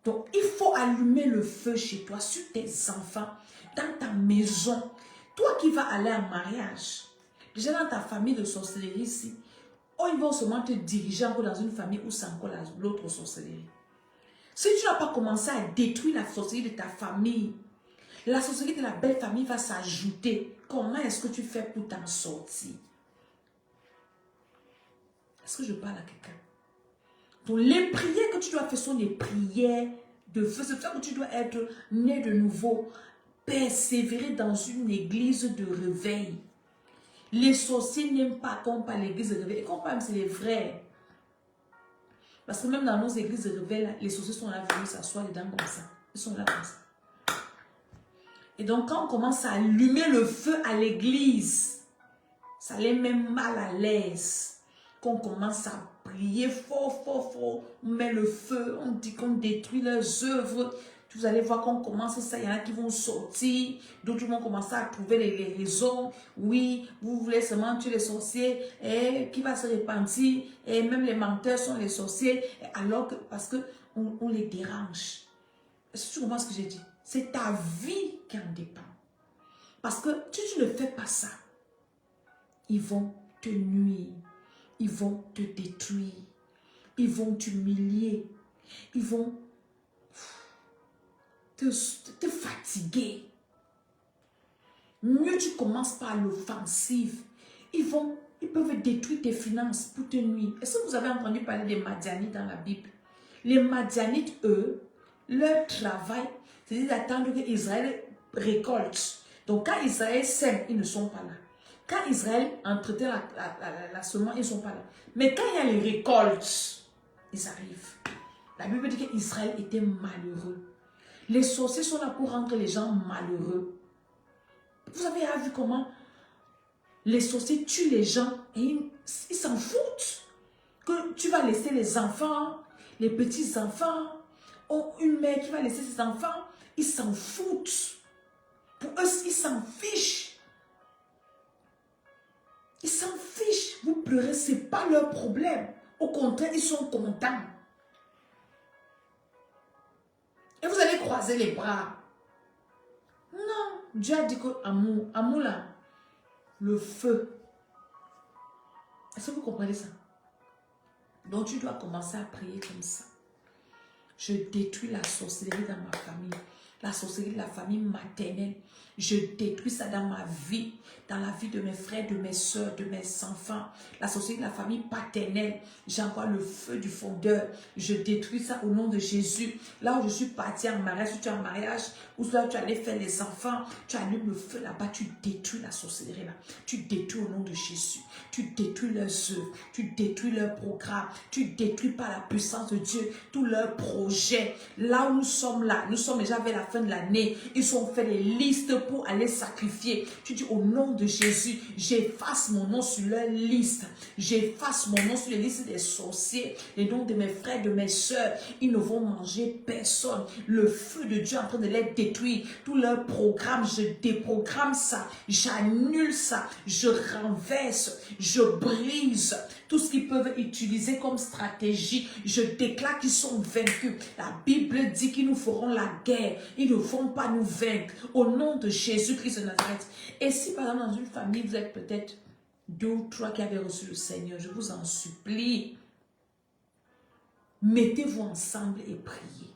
Donc, il faut allumer le feu chez toi, sur tes enfants, dans ta maison. Toi qui vas aller en mariage, déjà dans ta famille de sorcellerie ici, ils vont seulement te diriger encore dans une famille où c'est encore l'autre sorcellerie. Si tu n'as pas commencé à détruire la sorcellerie de ta famille, la sorcellerie de la belle famille va s'ajouter. Comment est-ce que tu fais pour t'en sortir? Est-ce que je parle à quelqu'un? Donc les prières que tu dois faire sont des prières de feu. C'est pour ça que tu dois être né de nouveau. Persévérer dans une église de réveil. Les sorciers n'aiment pas qu'on parle l'église de réveil. Et qu'on parle, c'est les vrais. Parce que même dans nos églises de réveil, les sorciers sont là, venus s'asseoir dedans comme ça. Ils sont là comme ça. Et donc, quand on commence à allumer le feu à l'église, ça les met mal à l'aise. Qu'on commence à prier fort, fort, fort. On met le feu, on dit qu'on détruit leurs œuvres. Vous allez voir qu'on commence ça, il y en a qui vont sortir, d'autres vont commencer à trouver les raisons. Oui, vous voulez seulement tuer les sorciers, et qui va se repentir, et même les menteurs sont les sorciers, alors que, parce qu'on les dérange. Est-ce que tu comprends ce que j'ai dit? C'est ta vie qui en dépend. Parce que si tu ne fais pas ça, ils vont te nuire, ils vont te détruire, ils vont t'humilier, ils vont te fatiguer. Mieux tu commences par l'offensive. Ils peuvent détruire tes finances pour te nuire. Est-ce que vous avez entendu parler des Madianites dans la Bible? Les Madianites, eux, leur travail, c'est d'attendre que Israël récolte. Donc quand Israël sème, ils ne sont pas là. Quand Israël entretient la semence, ils ne sont pas là. Mais quand il y a les récoltes, ils arrivent. La Bible dit qu'Israël était malheureux. Les sorciers sont là pour rendre les gens malheureux. Vous avez vu comment les sorciers tuent les gens et ils s'en foutent. Que tu vas laisser les enfants, les petits-enfants, ou une mère qui va laisser ses enfants, ils s'en foutent. Pour eux, ils s'en fichent. Ils s'en fichent. Vous pleurez, ce n'est pas leur problème. Au contraire, ils sont contents. Et vous allez croiser les bras. Non, Dieu a dit que amour là, le feu. Est-ce que vous comprenez ça? Donc tu dois commencer à prier comme ça. Je détruis la sorcellerie dans ma famille. La sorcellerie de la famille maternelle. Je détruis ça dans ma vie. Dans la vie de mes frères, de mes soeurs, de mes enfants. La sorcellerie de la famille paternelle. J'envoie le feu du fondeur. Je détruis ça au nom de Jésus. Là où je suis partie en mariage, si tu es en mariage, ou là où tu allais faire les enfants, tu allumes le feu là-bas, tu détruis la sorcellerie là. Tu détruis au nom de Jésus. Tu détruis leurs œuvres. Tu détruis leurs programmes. Tu détruis par la puissance de Dieu tous leurs projets. Là où nous sommes nous sommes déjà vers la fin de l'année. Ils ont fait des listes pour aller sacrifier. Tu dis au nom de Jésus, j'efface mon nom sur leur liste. J'efface mon nom sur les listes des sorciers. Les noms de mes frères, de mes soeurs. Ils ne vont manger personne. Le feu de Dieu est en train de les détruire. Tous leurs programmes, je déprogramme ça. J'annule ça. Je renverse. Je brise tout ce qu'ils peuvent utiliser comme stratégie. Je déclare qu'ils sont vaincus. La Bible dit qu'ils nous feront la guerre. Ils ne vont pas nous vaincre. Au nom de Jésus-Christ de Nazareth. Et si par exemple dans une famille, vous êtes peut-être 2 ou 3 qui avaient reçu le Seigneur, je vous en supplie, mettez-vous ensemble et priez.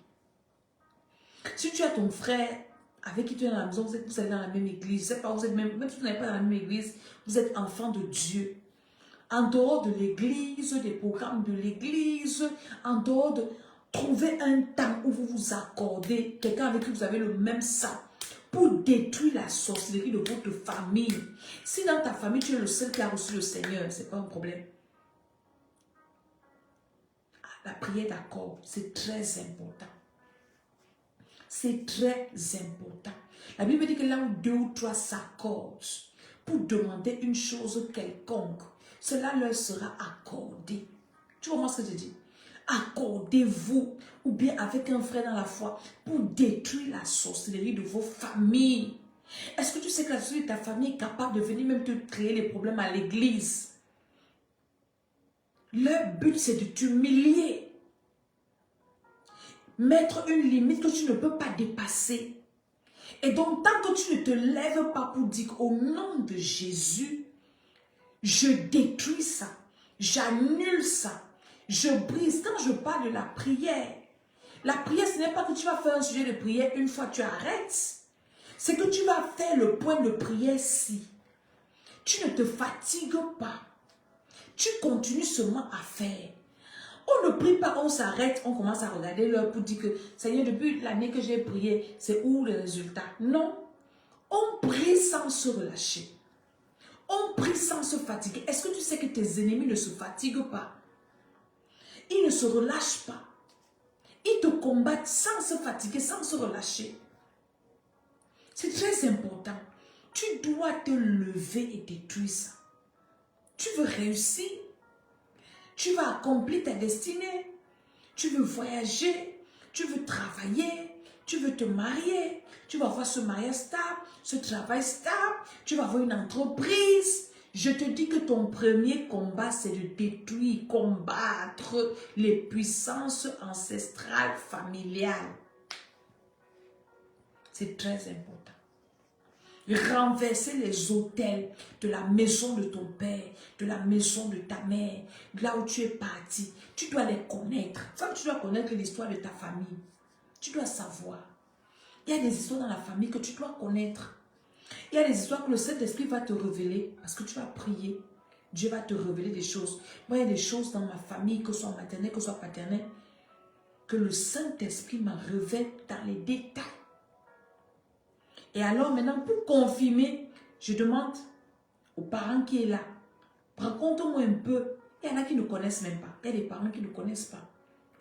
Si tu as ton frère avec qui tu es dans la maison, vous êtes dans la même église, je sais pas, vous êtes même si vous n'êtes pas dans la même église, vous êtes enfant de Dieu. En dehors de l'église, des programmes de l'église, en dehors de... Trouvez un temps où vous vous accordez, quelqu'un avec qui vous avez le même sang, pour détruire la sorcellerie de votre famille. Si dans ta famille, tu es le seul qui a reçu le Seigneur, ce n'est pas un problème. La prière d'accord, c'est très important. C'est très important. La Bible dit que là où 2 ou 3 s'accordent pour demander une chose quelconque, cela leur sera accordé. Tu vois ce que je dis? Accordez-vous, ou bien avec un frère dans la foi, pour détruire la sorcellerie de vos familles. Est-ce que tu sais que la sorcellerie de ta famille est capable de venir même te créer les problèmes à l'église? Leur but, c'est de t'humilier. Mettre une limite que tu ne peux pas dépasser. Et donc, tant que tu ne te lèves pas pour dire au nom de Jésus, je détruis ça, j'annule ça, je brise. Quand je parle de la prière, ce n'est pas que tu vas faire un sujet de prière une fois tu arrêtes. C'est que tu vas faire le point de prière si tu ne te fatigues pas. Tu continues seulement à faire. On ne prie pas, on s'arrête, on commence à regarder l'heure pour dire que Seigneur, depuis l'année que j'ai prié, c'est où les résultats? Non. On prie sans se relâcher. On prie sans se fatiguer. Est-ce que tu sais que tes ennemis ne se fatiguent pas? Ils ne se relâchent pas. Ils te combattent sans se fatiguer, sans se relâcher. C'est très important. Tu dois te lever et détruire ça. Tu veux réussir. Tu vas accomplir ta destinée. Tu veux voyager. Tu veux travailler. Tu veux te marier. Tu vas avoir ce mariage stable, ce travail stable. Tu vas avoir une entreprise. Je te dis que ton premier combat, c'est de détruire, combattre les puissances ancestrales, familiales. C'est très important. Renverser les autels de la maison de ton père, de la maison de ta mère, là où tu es parti. Tu dois les connaître. Tu dois connaître l'histoire de ta famille. Tu dois savoir. Il y a des histoires dans la famille que tu dois connaître. Il y a des histoires que le Saint-Esprit va te révéler parce que tu vas prier. Dieu va te révéler des choses. Moi, il y a des choses dans ma famille, que ce soit maternelle, que ce soit paternelle, que le Saint-Esprit me révèle dans les détails. Et alors maintenant, pour confirmer, je demande aux parents qui est là, raconte-moi un peu. Il y en a qui ne connaissent même pas. Il y a des parents qui ne connaissent pas.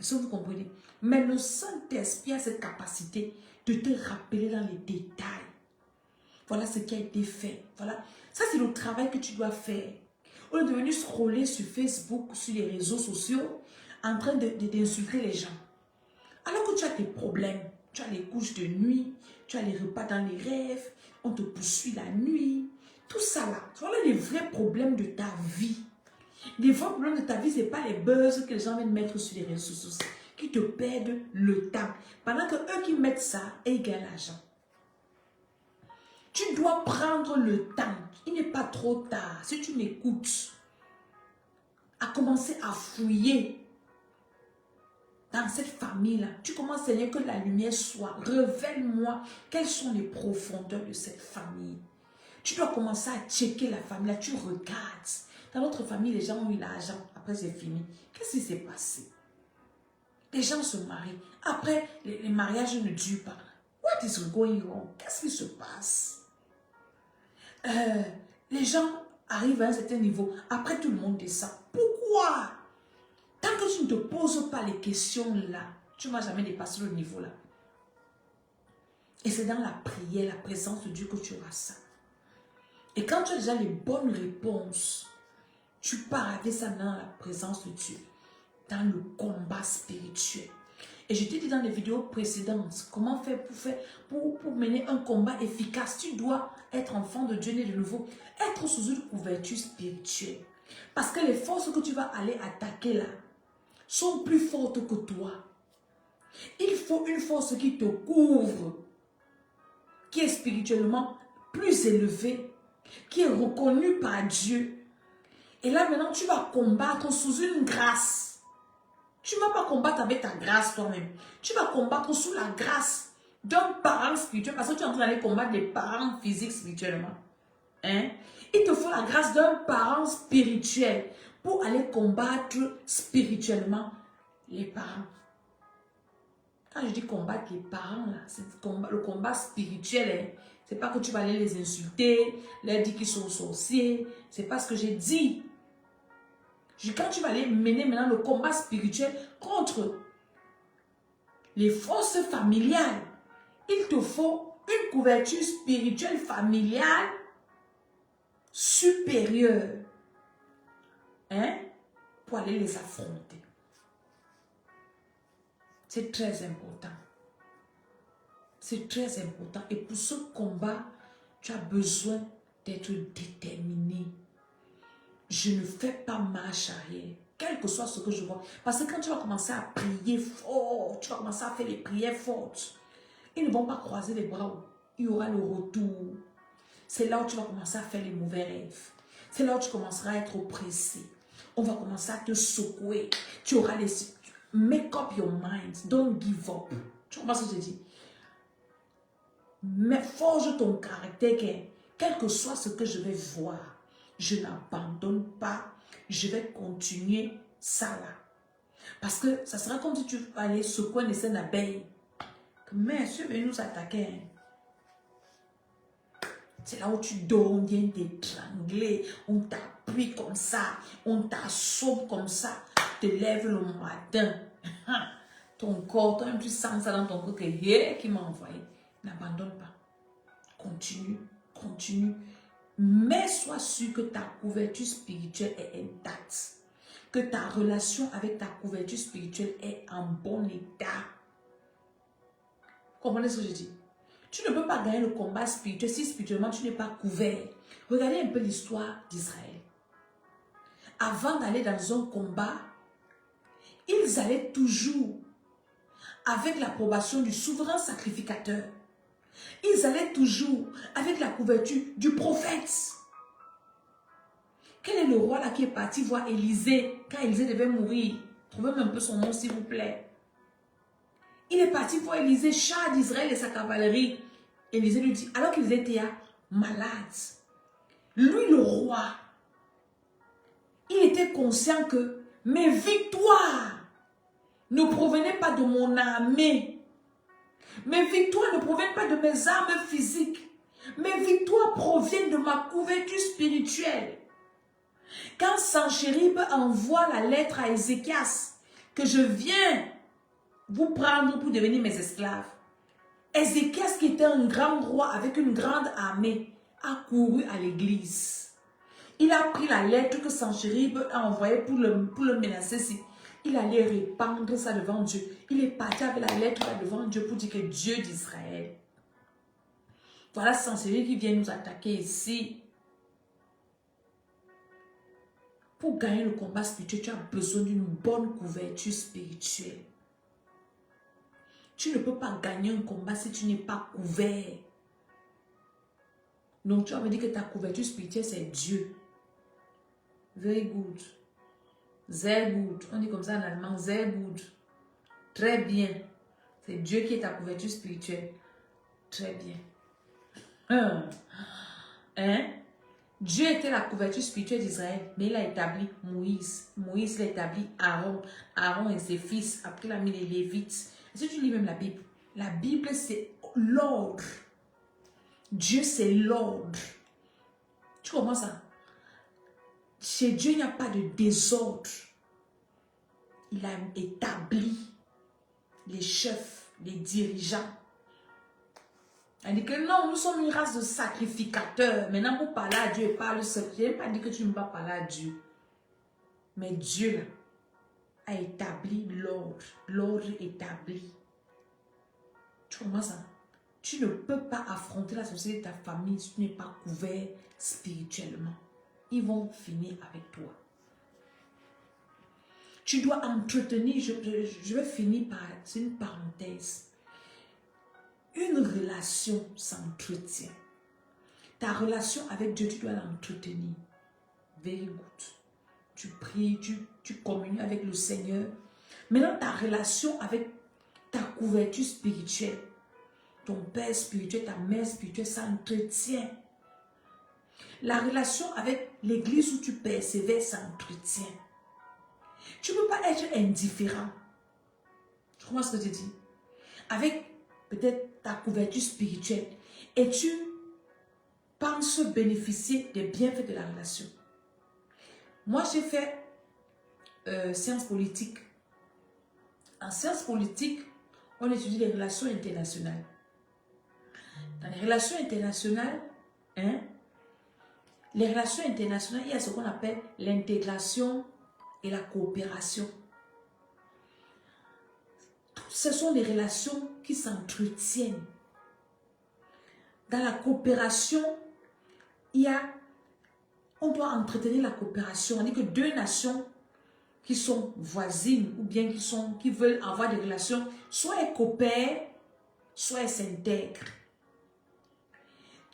Est-ce que vous comprenez? Mais le Saint-Esprit a cette capacité de te rappeler dans les détails. Voilà ce qui a été fait. Voilà. Ça, c'est le travail que tu dois faire. Au lieu de venir scroller sur Facebook, sur les réseaux sociaux, en train d'insulter les gens. Alors que tu as tes problèmes, tu as les couches de nuit, tu as les repas dans les rêves, on te poursuit la nuit, tout ça là. Voilà les vrais problèmes de ta vie. Les vrais problèmes de ta vie, ce n'est pas les buzz que les gens viennent mettre sur les réseaux sociaux, qui te perdent le temps. Pendant que eux qui mettent ça, et ils gagnent l'argent. Tu dois prendre le temps. Il n'est pas trop tard. Si tu m'écoutes, à commencer à fouiller dans cette famille-là. Tu commences, Seigneur, que la lumière soit. Révèle-moi quelles sont les profondeurs de cette famille. Tu dois commencer à checker la famille-là. Tu regardes. Dans notre famille, les gens ont eu l'argent. Après, c'est fini. Qu'est-ce qui s'est passé? Les gens se marient. Après, les mariages ne durent pas. What is going on? Qu'est-ce qui se passe? Les gens arrivent à un certain niveau. Après, tout le monde descend. Pourquoi? Tant que tu ne te poses pas les questions là, tu ne vas jamais dépasser le niveau là. Et c'est dans la prière, la présence de Dieu que tu auras ça. Et quand tu as déjà les bonnes réponses, tu pars avec ça dans la présence de Dieu, dans le combat spirituel. Et je t'ai dit dans les vidéos précédentes, comment faire pour mener un combat efficace. Tu dois être enfant de Dieu né de nouveau, être sous une couverture spirituelle. Parce que les forces que tu vas aller attaquer là, sont plus fortes que toi. Il faut une force qui te couvre, qui est spirituellement plus élevée, qui est reconnue par Dieu. Et là maintenant, tu vas combattre sous une grâce. Tu ne vas pas combattre avec ta grâce toi-même. Tu vas combattre sous la grâce d'un parent spirituel, parce que tu es en train d'aller combattre des parents physiques spirituellement. Hein? Il te faut la grâce d'un parent spirituel pour aller combattre spirituellement les parents. Quand je dis combattre les parents, c'est le combat spirituel. Hein. C'est pas que tu vas aller les insulter, leur dire qu'ils sont sorciers. C'est pas ce que j'ai dit. Quand tu vas aller mener maintenant le combat spirituel contre les forces familiales, il te faut une couverture spirituelle familiale supérieure. Hein? Pour aller les affronter. C'est très important. C'est très important. Et pour ce combat, tu as besoin d'être déterminé. Je ne fais pas marche arrière. Quel que soit ce que je vois. Parce que quand tu vas commencer à prier fort, tu vas commencer à faire les prières fortes, ils ne vont pas croiser les bras. Il y aura le retour. C'est là où tu vas commencer à faire les mauvais rêves. C'est là où tu commenceras à être oppressé. On va commencer à te secouer. Tu auras les... Make up your mind. Don't give up. Tu comprends ce que je dis? Mais forge ton caractère. Quel que soit ce que je vais voir, je n'abandonne pas. je vais continuer ça là. Parce que ça sera comme si tu allais secouer une scène d'abeilles. Mais tu es venu nous attaquer. Hein. C'est là où tu dors, on vient t'étrangler, on t'appuie comme ça, on t'assomme comme ça, tu te lèves le matin. Ton corps, toi-même tu sens ça dans ton corps que qui m'a envoyé. N'abandonne pas. Continue, continue. Mais sois sûr que ta couverture spirituelle est intacte. Que ta relation avec ta couverture spirituelle est en bon état. Comprenez ce que je dis? Tu ne peux pas gagner le combat spirituel si spirituellement tu n'es pas couvert. Regardez un peu l'histoire d'Israël. Avant d'aller dans un combat, ils allaient toujours avec l'approbation du souverain sacrificateur. Ils allaient toujours avec la couverture du prophète. Quel est le roi là qui est parti voir Élisée quand Élisée devait mourir? Trouvez-moi un peu son nom s'il vous plaît. Il est parti voir Élisée, char d'Israël et sa cavalerie. Élisée lui dit, alors qu'il était malade, lui le roi, il était conscient que mes victoires ne provenaient pas de mon armée. Mes victoires ne proviennent pas de mes armes physiques. Mes victoires proviennent de ma couverture spirituelle. Quand Sanchérib envoie la lettre à Ézéchias, que je viens vous prendre pour devenir mes esclaves, Ézéchias, qui était un grand roi avec une grande armée, a couru à l'église. Il a pris la lettre que Sanchérib a envoyée pour le menacer. Si il allait répandre ça devant Dieu. Il est parti avec la lettre là devant Dieu pour dire que Dieu d'Israël. Voilà Sanchérib qui vient nous attaquer ici. Pour gagner le combat spirituel, tu as besoin d'une bonne couverture spirituelle. Tu ne peux pas gagner un combat si tu n'es pas couvert. Donc tu vas me dire que ta couverture spirituelle, c'est Dieu. Very good. Sehr gut. On dit comme ça en allemand, sehr gut. Très bien. C'est Dieu qui est ta couverture spirituelle. Très bien. Hein? Dieu était la couverture spirituelle d'Israël, mais il a établi Moïse. Moïse l'a établi Aaron. Aaron et ses fils. Après, il a mis les Lévites. Si tu lis même la Bible, c'est l'ordre. Dieu, c'est l'ordre. Tu comprends ça? Chez Dieu, il n'y a pas de désordre. Il a établi les chefs, les dirigeants. Elle dit que non, nous sommes une race de sacrificateurs. Maintenant, pour parler à Dieu, parle seul. Je n'ai pas dit que tu ne vas pas parler à Dieu. Mais Dieu là, a établi l'ordre. L'ordre établi. Tu comprends ça? Tu ne peux pas affronter la société de ta famille si tu n'es pas couvert spirituellement. Ils vont finir avec toi. Tu dois entretenir, je vais finir par, c'est une parenthèse. Une relation s'entretient. Ta relation avec Dieu, tu dois l'entretenir. Very good. Tu pries, tu communies avec le Seigneur. Maintenant, ta relation avec ta couverture spirituelle, ton père spirituel, ta mère spirituelle, s'entretient. La relation avec l'église où tu persévères s'entretient. Tu ne peux pas être indifférent. Tu comprends ce que je dis? Avec peut-être ta couverture spirituelle. Et tu penses bénéficier des bienfaits de la relation. Moi, j'ai fait sciences politiques. En sciences politiques, on étudie les relations internationales. Dans les relations internationales, il y a ce qu'on appelle l'intégration et la coopération. Ce sont des relations qui s'entretiennent. Dans la coopération, on doit entretenir la coopération. On dit que deux nations qui sont voisines ou bien qui veulent avoir des relations, soit elles coopèrent, soit elles s'intègrent.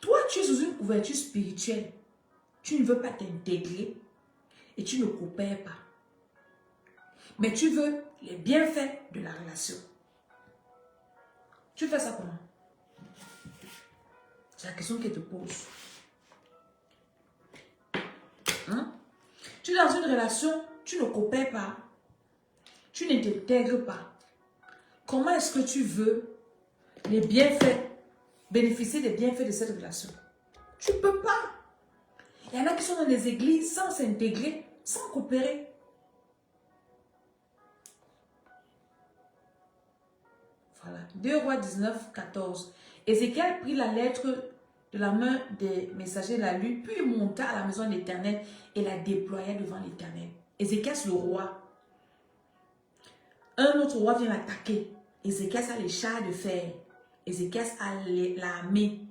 Toi, tu es sous une couverture spirituelle. Tu ne veux pas t'intégrer et tu ne coopères pas. Mais tu veux les bienfaits de la relation. Tu fais ça comment? C'est la question qu'elle te pose. Tu es dans une relation, tu ne coopères pas. Tu ne t'intègres pas. Comment est-ce que tu veux les bienfaits, bénéficier des bienfaits de cette relation? Tu ne peux pas. Il y en a qui sont dans les églises sans s'intégrer, sans coopérer. Voilà. 2 Rois 19, 14. Ézéchiel prit la lettre de la main des messagers, la lut, puis il monta à la maison de l'Éternel et la déploya devant l'Éternel. Ézéchiel, le roi. Un autre roi vient l'attaquer. Ézéchiel a les chars de fer. Ézéchiel a l'armée.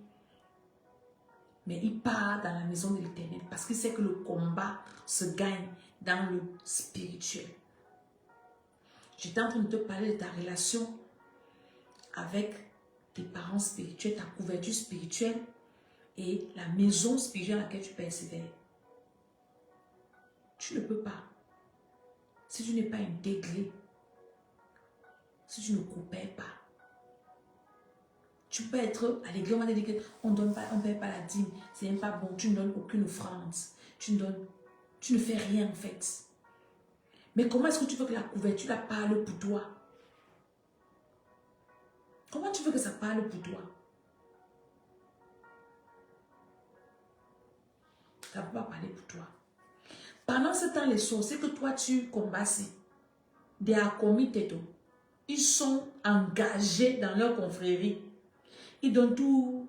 Mais il part dans la maison de l'Éternel parce qu'il sait que le combat se gagne dans le spirituel. J'étais en train de te parler de ta relation avec tes parents spirituels, ta couverture spirituelle et la maison spirituelle dans laquelle tu persévères. Tu ne peux pas. Si tu n'es pas intégré, si tu ne coopères pas, tu peux être à l'église, on va te dire qu'on ne paie pas la dîme, c'est même pas bon, tu ne donnes aucune offrande, tu ne fais rien en fait. Mais comment est-ce que tu veux que la couverture la parle pour toi? Comment tu veux que ça parle pour toi? Ça ne peut pas parler pour toi. Pendant ce temps, les sorciers que toi tu combats, des comité, ils sont engagés dans leur confrérie. Ils donnent tout.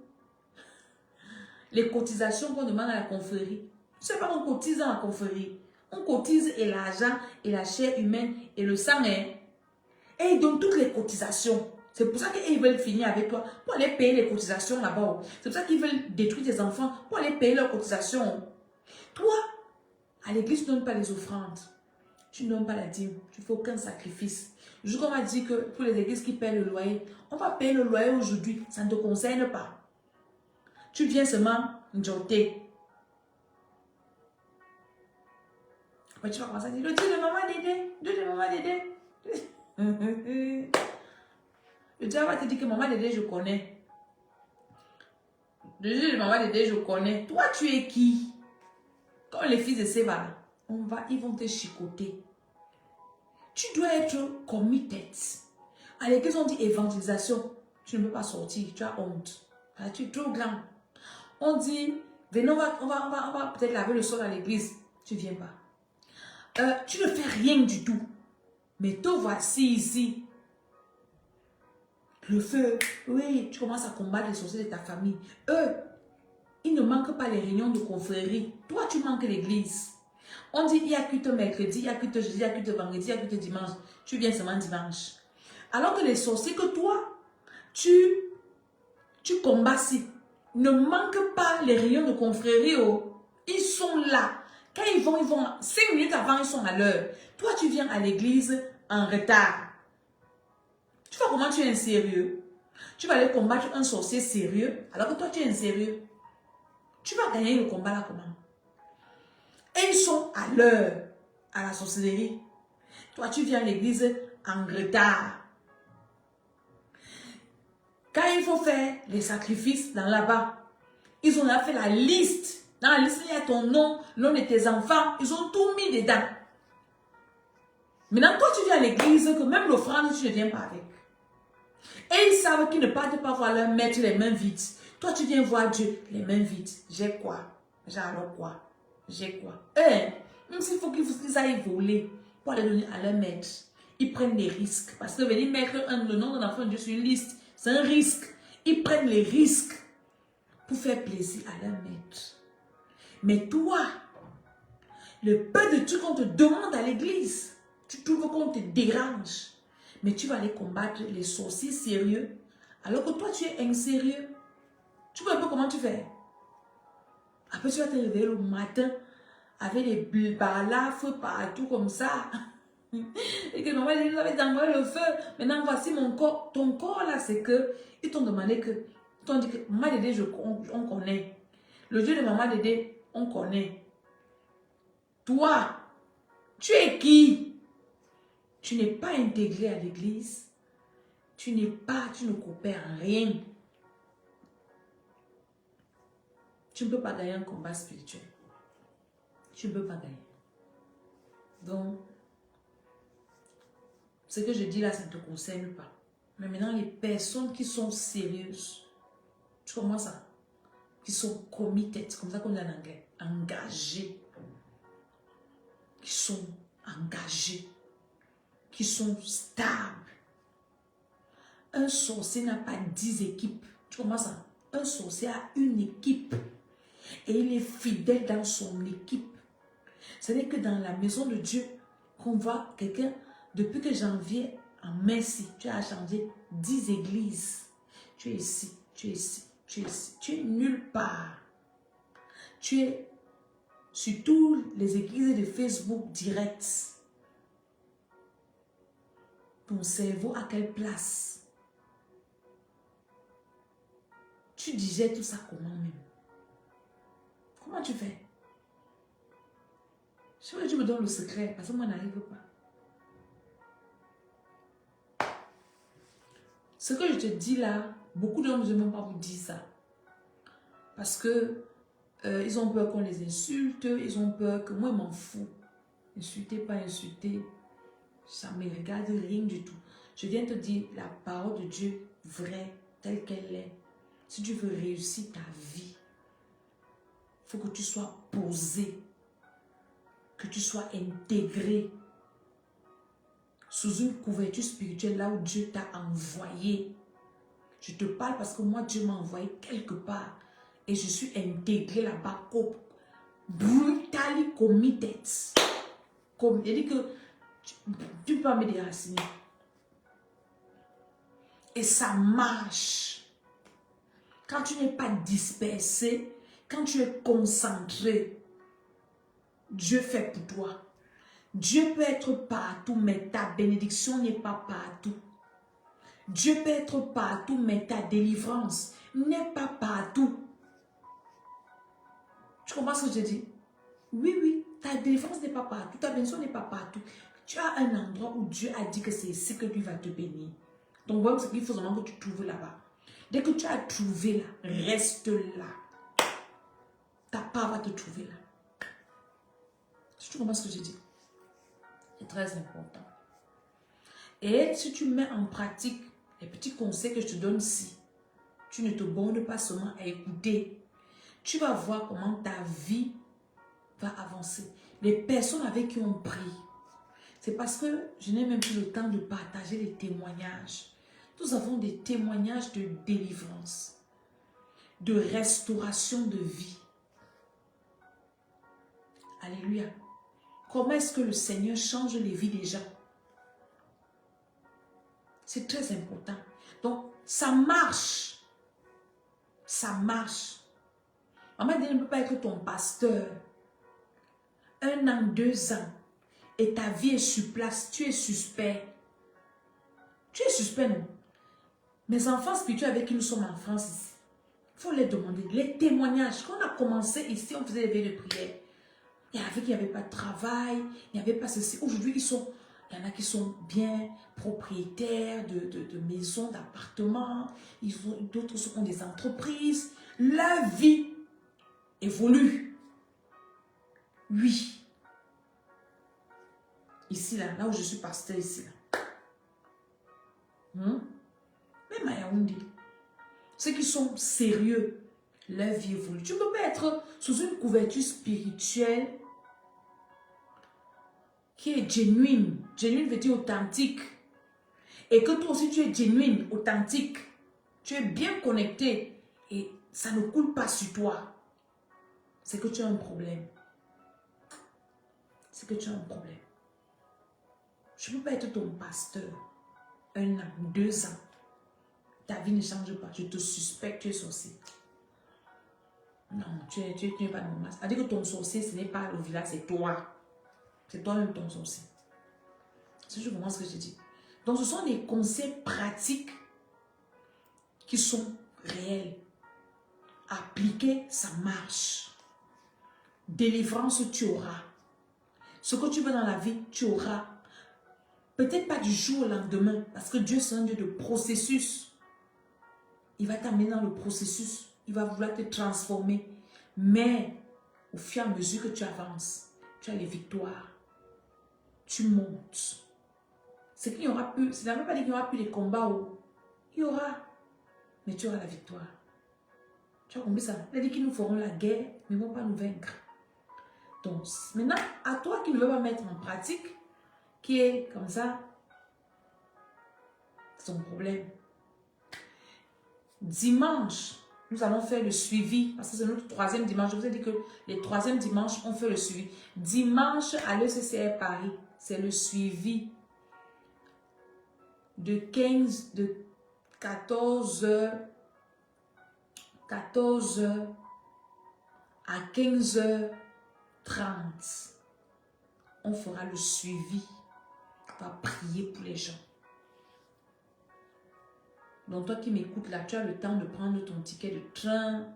Les cotisations qu'on demande à la confrérie. Ce n'est pas qu'on cotise dans la confrérie. On cotise et l'argent et la chair humaine et le sang. Et ils donnent toutes les cotisations. C'est pour ça qu'ils veulent finir avec toi pour aller payer les cotisations là-bas. C'est pour ça qu'ils veulent détruire tes enfants pour aller payer leurs cotisations. Toi, à l'église, tu ne donnes pas les offrandes. Tu ne donnes pas la dîme. Tu ne fais aucun sacrifice. Le jour qu'on m'a dit que pour les églises qui paient le loyer, on va payer le loyer aujourd'hui. Ça ne te concerne pas. Tu viens seulement njoter. Après, tu vas commencer à dire, le Dieu de maman Dédé, Dieu de maman Dédé. Le Dieu va te dire que maman Dédé, je connais. Le Dieu de maman Dédé, je connais. Toi, tu es qui? Quand les fils de Séva, ils vont te chicoter. Tu dois être committed. À l'église, on dit évangélisation. Tu ne peux pas sortir, tu as honte. Tu es trop grand. On dit, venez, on va peut-être laver le sol à l'église. Tu ne viens pas. Tu ne fais rien du tout. Mais te voici ici. Le feu, oui, tu commences à combattre les sorciers de ta famille. Eux, ils ne manquent pas les réunions de confrérie. Toi, tu manques l'église. On dit, il n'y a que mercredi, il n'y a que jeudi, il n'y a que vendredi, il n'y a que dimanche. Tu viens seulement dimanche. Alors que les sorciers que toi, tu combats si, ne manquent pas les réunions de confrérie. Oh. Ils sont là. Quand ils vont 5 minutes avant, ils sont à l'heure. Toi, tu viens à l'église en retard. Tu vois comment tu es insérieux? Tu vas aller combattre un sorcier sérieux, alors que toi, tu es insérieux. Tu vas gagner le combat là comment? Et ils sont à l'heure à la sorcellerie. Toi, tu viens à l'église en retard. Quand il faut faire les sacrifices dans là-bas, ils ont fait la liste. Dans la liste, il y a ton nom, le nom de tes enfants. Ils ont tout mis dedans. Maintenant, toi, tu viens à l'église, que même l'offrande, tu ne viens pas avec. Et ils savent qu'ils ne partent pas voir leur maître les mains vides. Toi, tu viens voir Dieu les mains vides. J'ai quoi? J'ai alors quoi? J'ai quoi? Même s'il faut qu'ils aillent voler pour aller donner à leur maître, ils prennent des risques. Parce que venir mettre le nom d'un enfant de Dieu sur une liste, c'est un risque. Ils prennent les risques pour faire plaisir à leur maître. Mais toi, le peu de trucs qu'on te demande à l'église, tu trouves qu'on te dérange. Mais tu vas aller combattre les sorciers sérieux, alors que toi, tu es insérieux. Tu vois un peu comment tu fais? Après, tu vas te réveiller le matin avec des balafres partout comme ça. Et que maman dit, vous avez envoyé le feu. Maintenant, voici mon corps. Ton corps, là, c'est que, ils t'ont demandé que, ils t'ont dit que maman Dédé, on connaît. Le Dieu de maman Dédé, on connaît. Toi, tu es qui? Tu n'es pas intégré à l'église. Tu ne coopères en rien. Tu ne peux pas gagner un combat spirituel. Tu ne peux pas gagner. Donc, ce que je dis là, ça ne te concerne pas. Mais maintenant, les personnes qui sont sérieuses, tu commences à, qui sont committed, c'est comme ça qu'on dit en anglais, engagées, qui sont engagées, qui sont stables. Un sorcier n'a pas 10 équipes. Tu commences à, un sorcier a une équipe et il est fidèle dans son équipe. Ce n'est que dans la maison de Dieu qu'on voit quelqu'un, depuis que janvier, en merci, tu as changé 10 églises. Tu es ici, tu es ici, tu es ici. Tu es nulle part. Tu es sur toutes les églises de Facebook direct. Ton cerveau à quelle place? Tu digères tout ça comment même? Comment tu fais? Je veux que tu me donnes le secret parce que moi, je n'arrive pas. Ce que je te dis là, beaucoup d'hommes ne veulent même pas vous dire ça. Parce que ils ont peur qu'on les insulte, ils ont peur que moi, je m'en fous. Insulter, pas insulter, ça ne me regarde rien du tout. Je viens te dire la parole de Dieu vraie, telle qu'elle est. Si tu veux réussir ta vie, il faut que tu sois posé, que tu sois intégré sous une couverture spirituelle là où Dieu t'a envoyé. Je te parle parce que moi, Dieu m'a envoyé quelque part et je suis intégré là-bas, brutally committed. Comme, il dit que tu peux pas me déraciner. Et ça marche. Quand tu n'es pas dispersé, quand tu es concentré, Dieu fait pour toi. Dieu peut être partout, mais ta bénédiction n'est pas partout. Dieu peut être partout, mais ta délivrance n'est pas partout. Tu comprends ce que je dis? Oui, oui, ta délivrance n'est pas partout, ta bénédiction n'est pas partout. Tu as un endroit où Dieu a dit que c'est ici que lui va te bénir. Donc, voilà ce qu'il faut seulement que tu trouves là-bas. Dès que tu as trouvé là, reste là. Ta part va te trouver là. Tu comprends ce que je dis? C'est très important. Et si tu mets en pratique les petits conseils que je te donne ici, tu ne te bornes pas seulement à écouter. Tu vas voir comment ta vie va avancer. Les personnes avec qui on prie, c'est parce que je n'ai même plus le temps de partager les témoignages. Nous avons des témoignages de délivrance, de restauration de vie. Alléluia. Comment est-ce que le Seigneur change les vies des gens? C'est très important. Donc, ça marche. Ça marche. Maman ne peut pas être ton pasteur. 1 an, 2 ans. Et ta vie est sur place. Tu es suspect. Tu es suspect, non? Mes enfants spirituels avec qui nous sommes en France ici, il faut les demander. Les témoignages. Quand on a commencé ici, on faisait des veilles de prière. Il y avait qui n'avaient pas de travail. Il n'y avait pas ceci. Aujourd'hui, il y en a qui sont bien propriétaires de maisons, d'appartements. D'autres ont des entreprises. Leur vie évolue. Oui. Ici, là où je suis pasteur, ici, là. Même à Yaoundé. Ceux qui sont sérieux, leur vie évolue. Tu ne peux pas être sous une couverture spirituelle qui est genuine. Genuine veut dire authentique. Et que toi aussi tu es genuine, authentique. Tu es bien connecté. Et ça ne coule pas sur toi. C'est que tu as un problème. C'est que tu as un problème. Je ne peux pas être ton pasteur. 1 an, 2 ans. Ta vie ne change pas. Je te suspecte, tu es sorcier. Non, tu n'es pas normal. C'est-à-dire que ton sorcier, ce n'est pas le village, c'est toi. C'est toi-même ton sorcier. C'est juste comment ce que je dis. Donc, ce sont des conseils pratiques qui sont réels. Appliquer, ça marche. Délivrance, tu auras. Ce que tu veux dans la vie, tu auras. Peut-être pas du jour au lendemain, parce que Dieu, c'est un Dieu de processus. Il va t'amener dans le processus. Il va vouloir te transformer. Mais, au fur et à mesure que tu avances, tu as les victoires. tu montes. C'est qu'il n'y aura plus, ça ne veut pas dire qu'il n'y aura plus les combats où il y aura, mais tu auras la victoire. Tu as compris ça? Il a dit qu'ils nous feront la guerre, mais ils ne vont pas nous vaincre. Donc, maintenant, à toi qui ne veux pas mettre en pratique, qui est comme ça, c'est ton problème. Dimanche, nous allons faire le suivi, parce que c'est notre troisième dimanche. Je vous ai dit que les troisièmes dimanches, on fait le suivi. Dimanche, à l'ECCR Paris, c'est le suivi de 14 heures à 15h30. On fera le suivi. On va prier pour les gens. Donc, toi qui m'écoutes là, tu as le temps de prendre ton ticket de train. Vous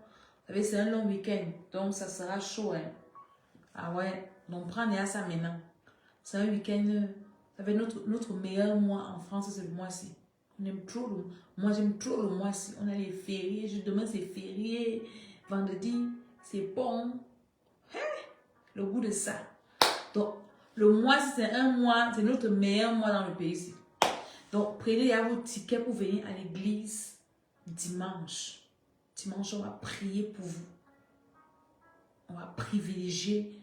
savez, c'est un long week-end. Donc, ça sera chaud. Hein? Ah ouais. Donc, prends ça maintenant. C'est un week-end. Ça va être notre meilleur mois en France, c'est le mois-ci. On aime trop le... Moi, j'aime trop le mois-ci. On a les fériés. Demain, c'est férié. Vendredi, c'est bon. Hein? Le goût de ça. Donc, le mois-ci, c'est un mois. C'est notre meilleur mois dans le pays ici. Donc, prenez vos tickets pour venir à l'église dimanche. Dimanche, on va prier pour vous. On va privilégier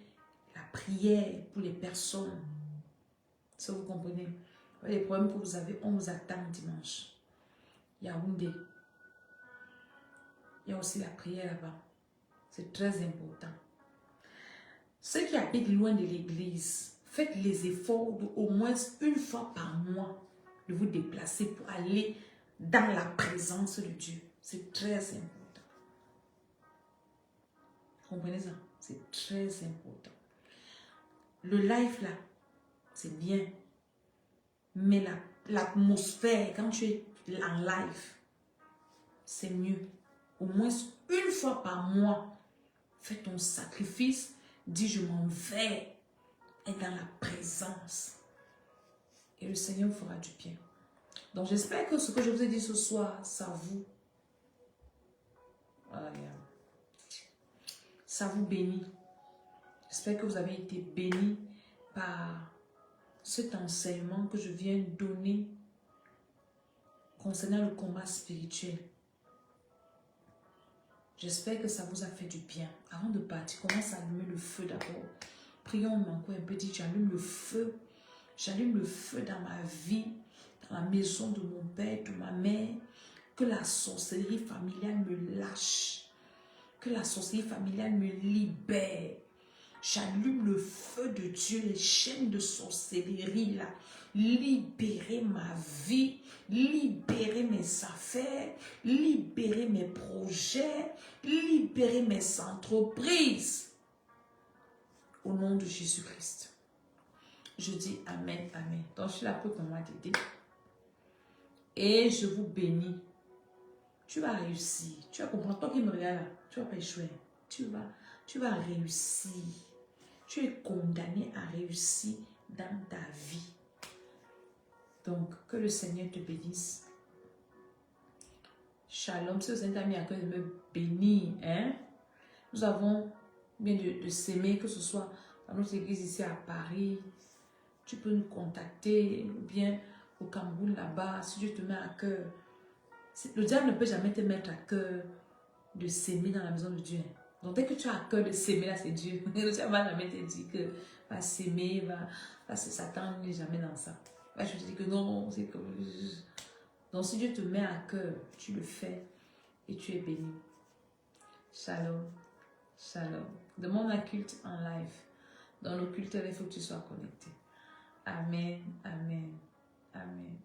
la prière pour les personnes. Si vous comprenez. Les problèmes que vous avez, on vous attend dimanche. Yaoundé. Il y a aussi la prière là-bas. C'est très important. Ceux qui habitent loin de l'église, faites les efforts de, au moins une fois par mois de vous déplacer pour aller dans la présence de Dieu. C'est très important. Comprenez ça? C'est très important. Le live là, c'est bien. Mais l'atmosphère, quand tu es en live, c'est mieux. Au moins une fois par mois, fais ton sacrifice. Dis, je m'en vais être dans la présence. Et le Seigneur fera du bien. Donc, j'espère que ce que je vous ai dit ce soir, ça vous bénit. J'espère que vous avez été bénis par cet enseignement que je viens donner concernant le combat spirituel. J'espère que ça vous a fait du bien. Avant de partir, commence à allumer le feu d'abord. Prions encore un peu, dit, j'allume le feu. J'allume le feu dans ma vie, dans la maison de mon père, de ma mère. Que la sorcellerie familiale me lâche. Que la sorcellerie familiale me libère. J'allume le feu de Dieu, les chaînes de sorcellerie là. Libérer ma vie, libérer mes affaires, libérer mes projets, libérer mes entreprises. Au nom de Jésus-Christ. Je dis Amen, Amen. Donc, je suis là pour t'aider. Et je vous bénis. Tu vas réussir. Tu vas comprendre. Toi qui me regardes là, tu ne vas pas échouer. Tu vas réussir. Tu es condamné à réussir dans ta vie. Donc, que le Seigneur te bénisse. Shalom. Si le Seigneur t'a mis à cœur de me bénir, hein? Nous avons bien de s'aimer, que ce soit dans notre église ici à Paris. Tu peux nous contacter, ou bien au Cameroun là-bas, si Dieu te met à cœur. Le diable ne peut jamais te mettre à cœur de s'aimer dans la maison de Dieu. Donc, dès que tu as à cœur de s'aimer, là, c'est Dieu. Le diable ne va jamais te dire que va s'aimer, Satan n'est jamais dans ça. Je te dis que non, c'est comme... Donc, si Dieu te met à cœur, tu le fais et tu es béni. Shalom. Shalom. Demande un culte en live. Dans le culte, il faut que tu sois connecté. Amen. Amen. Amen.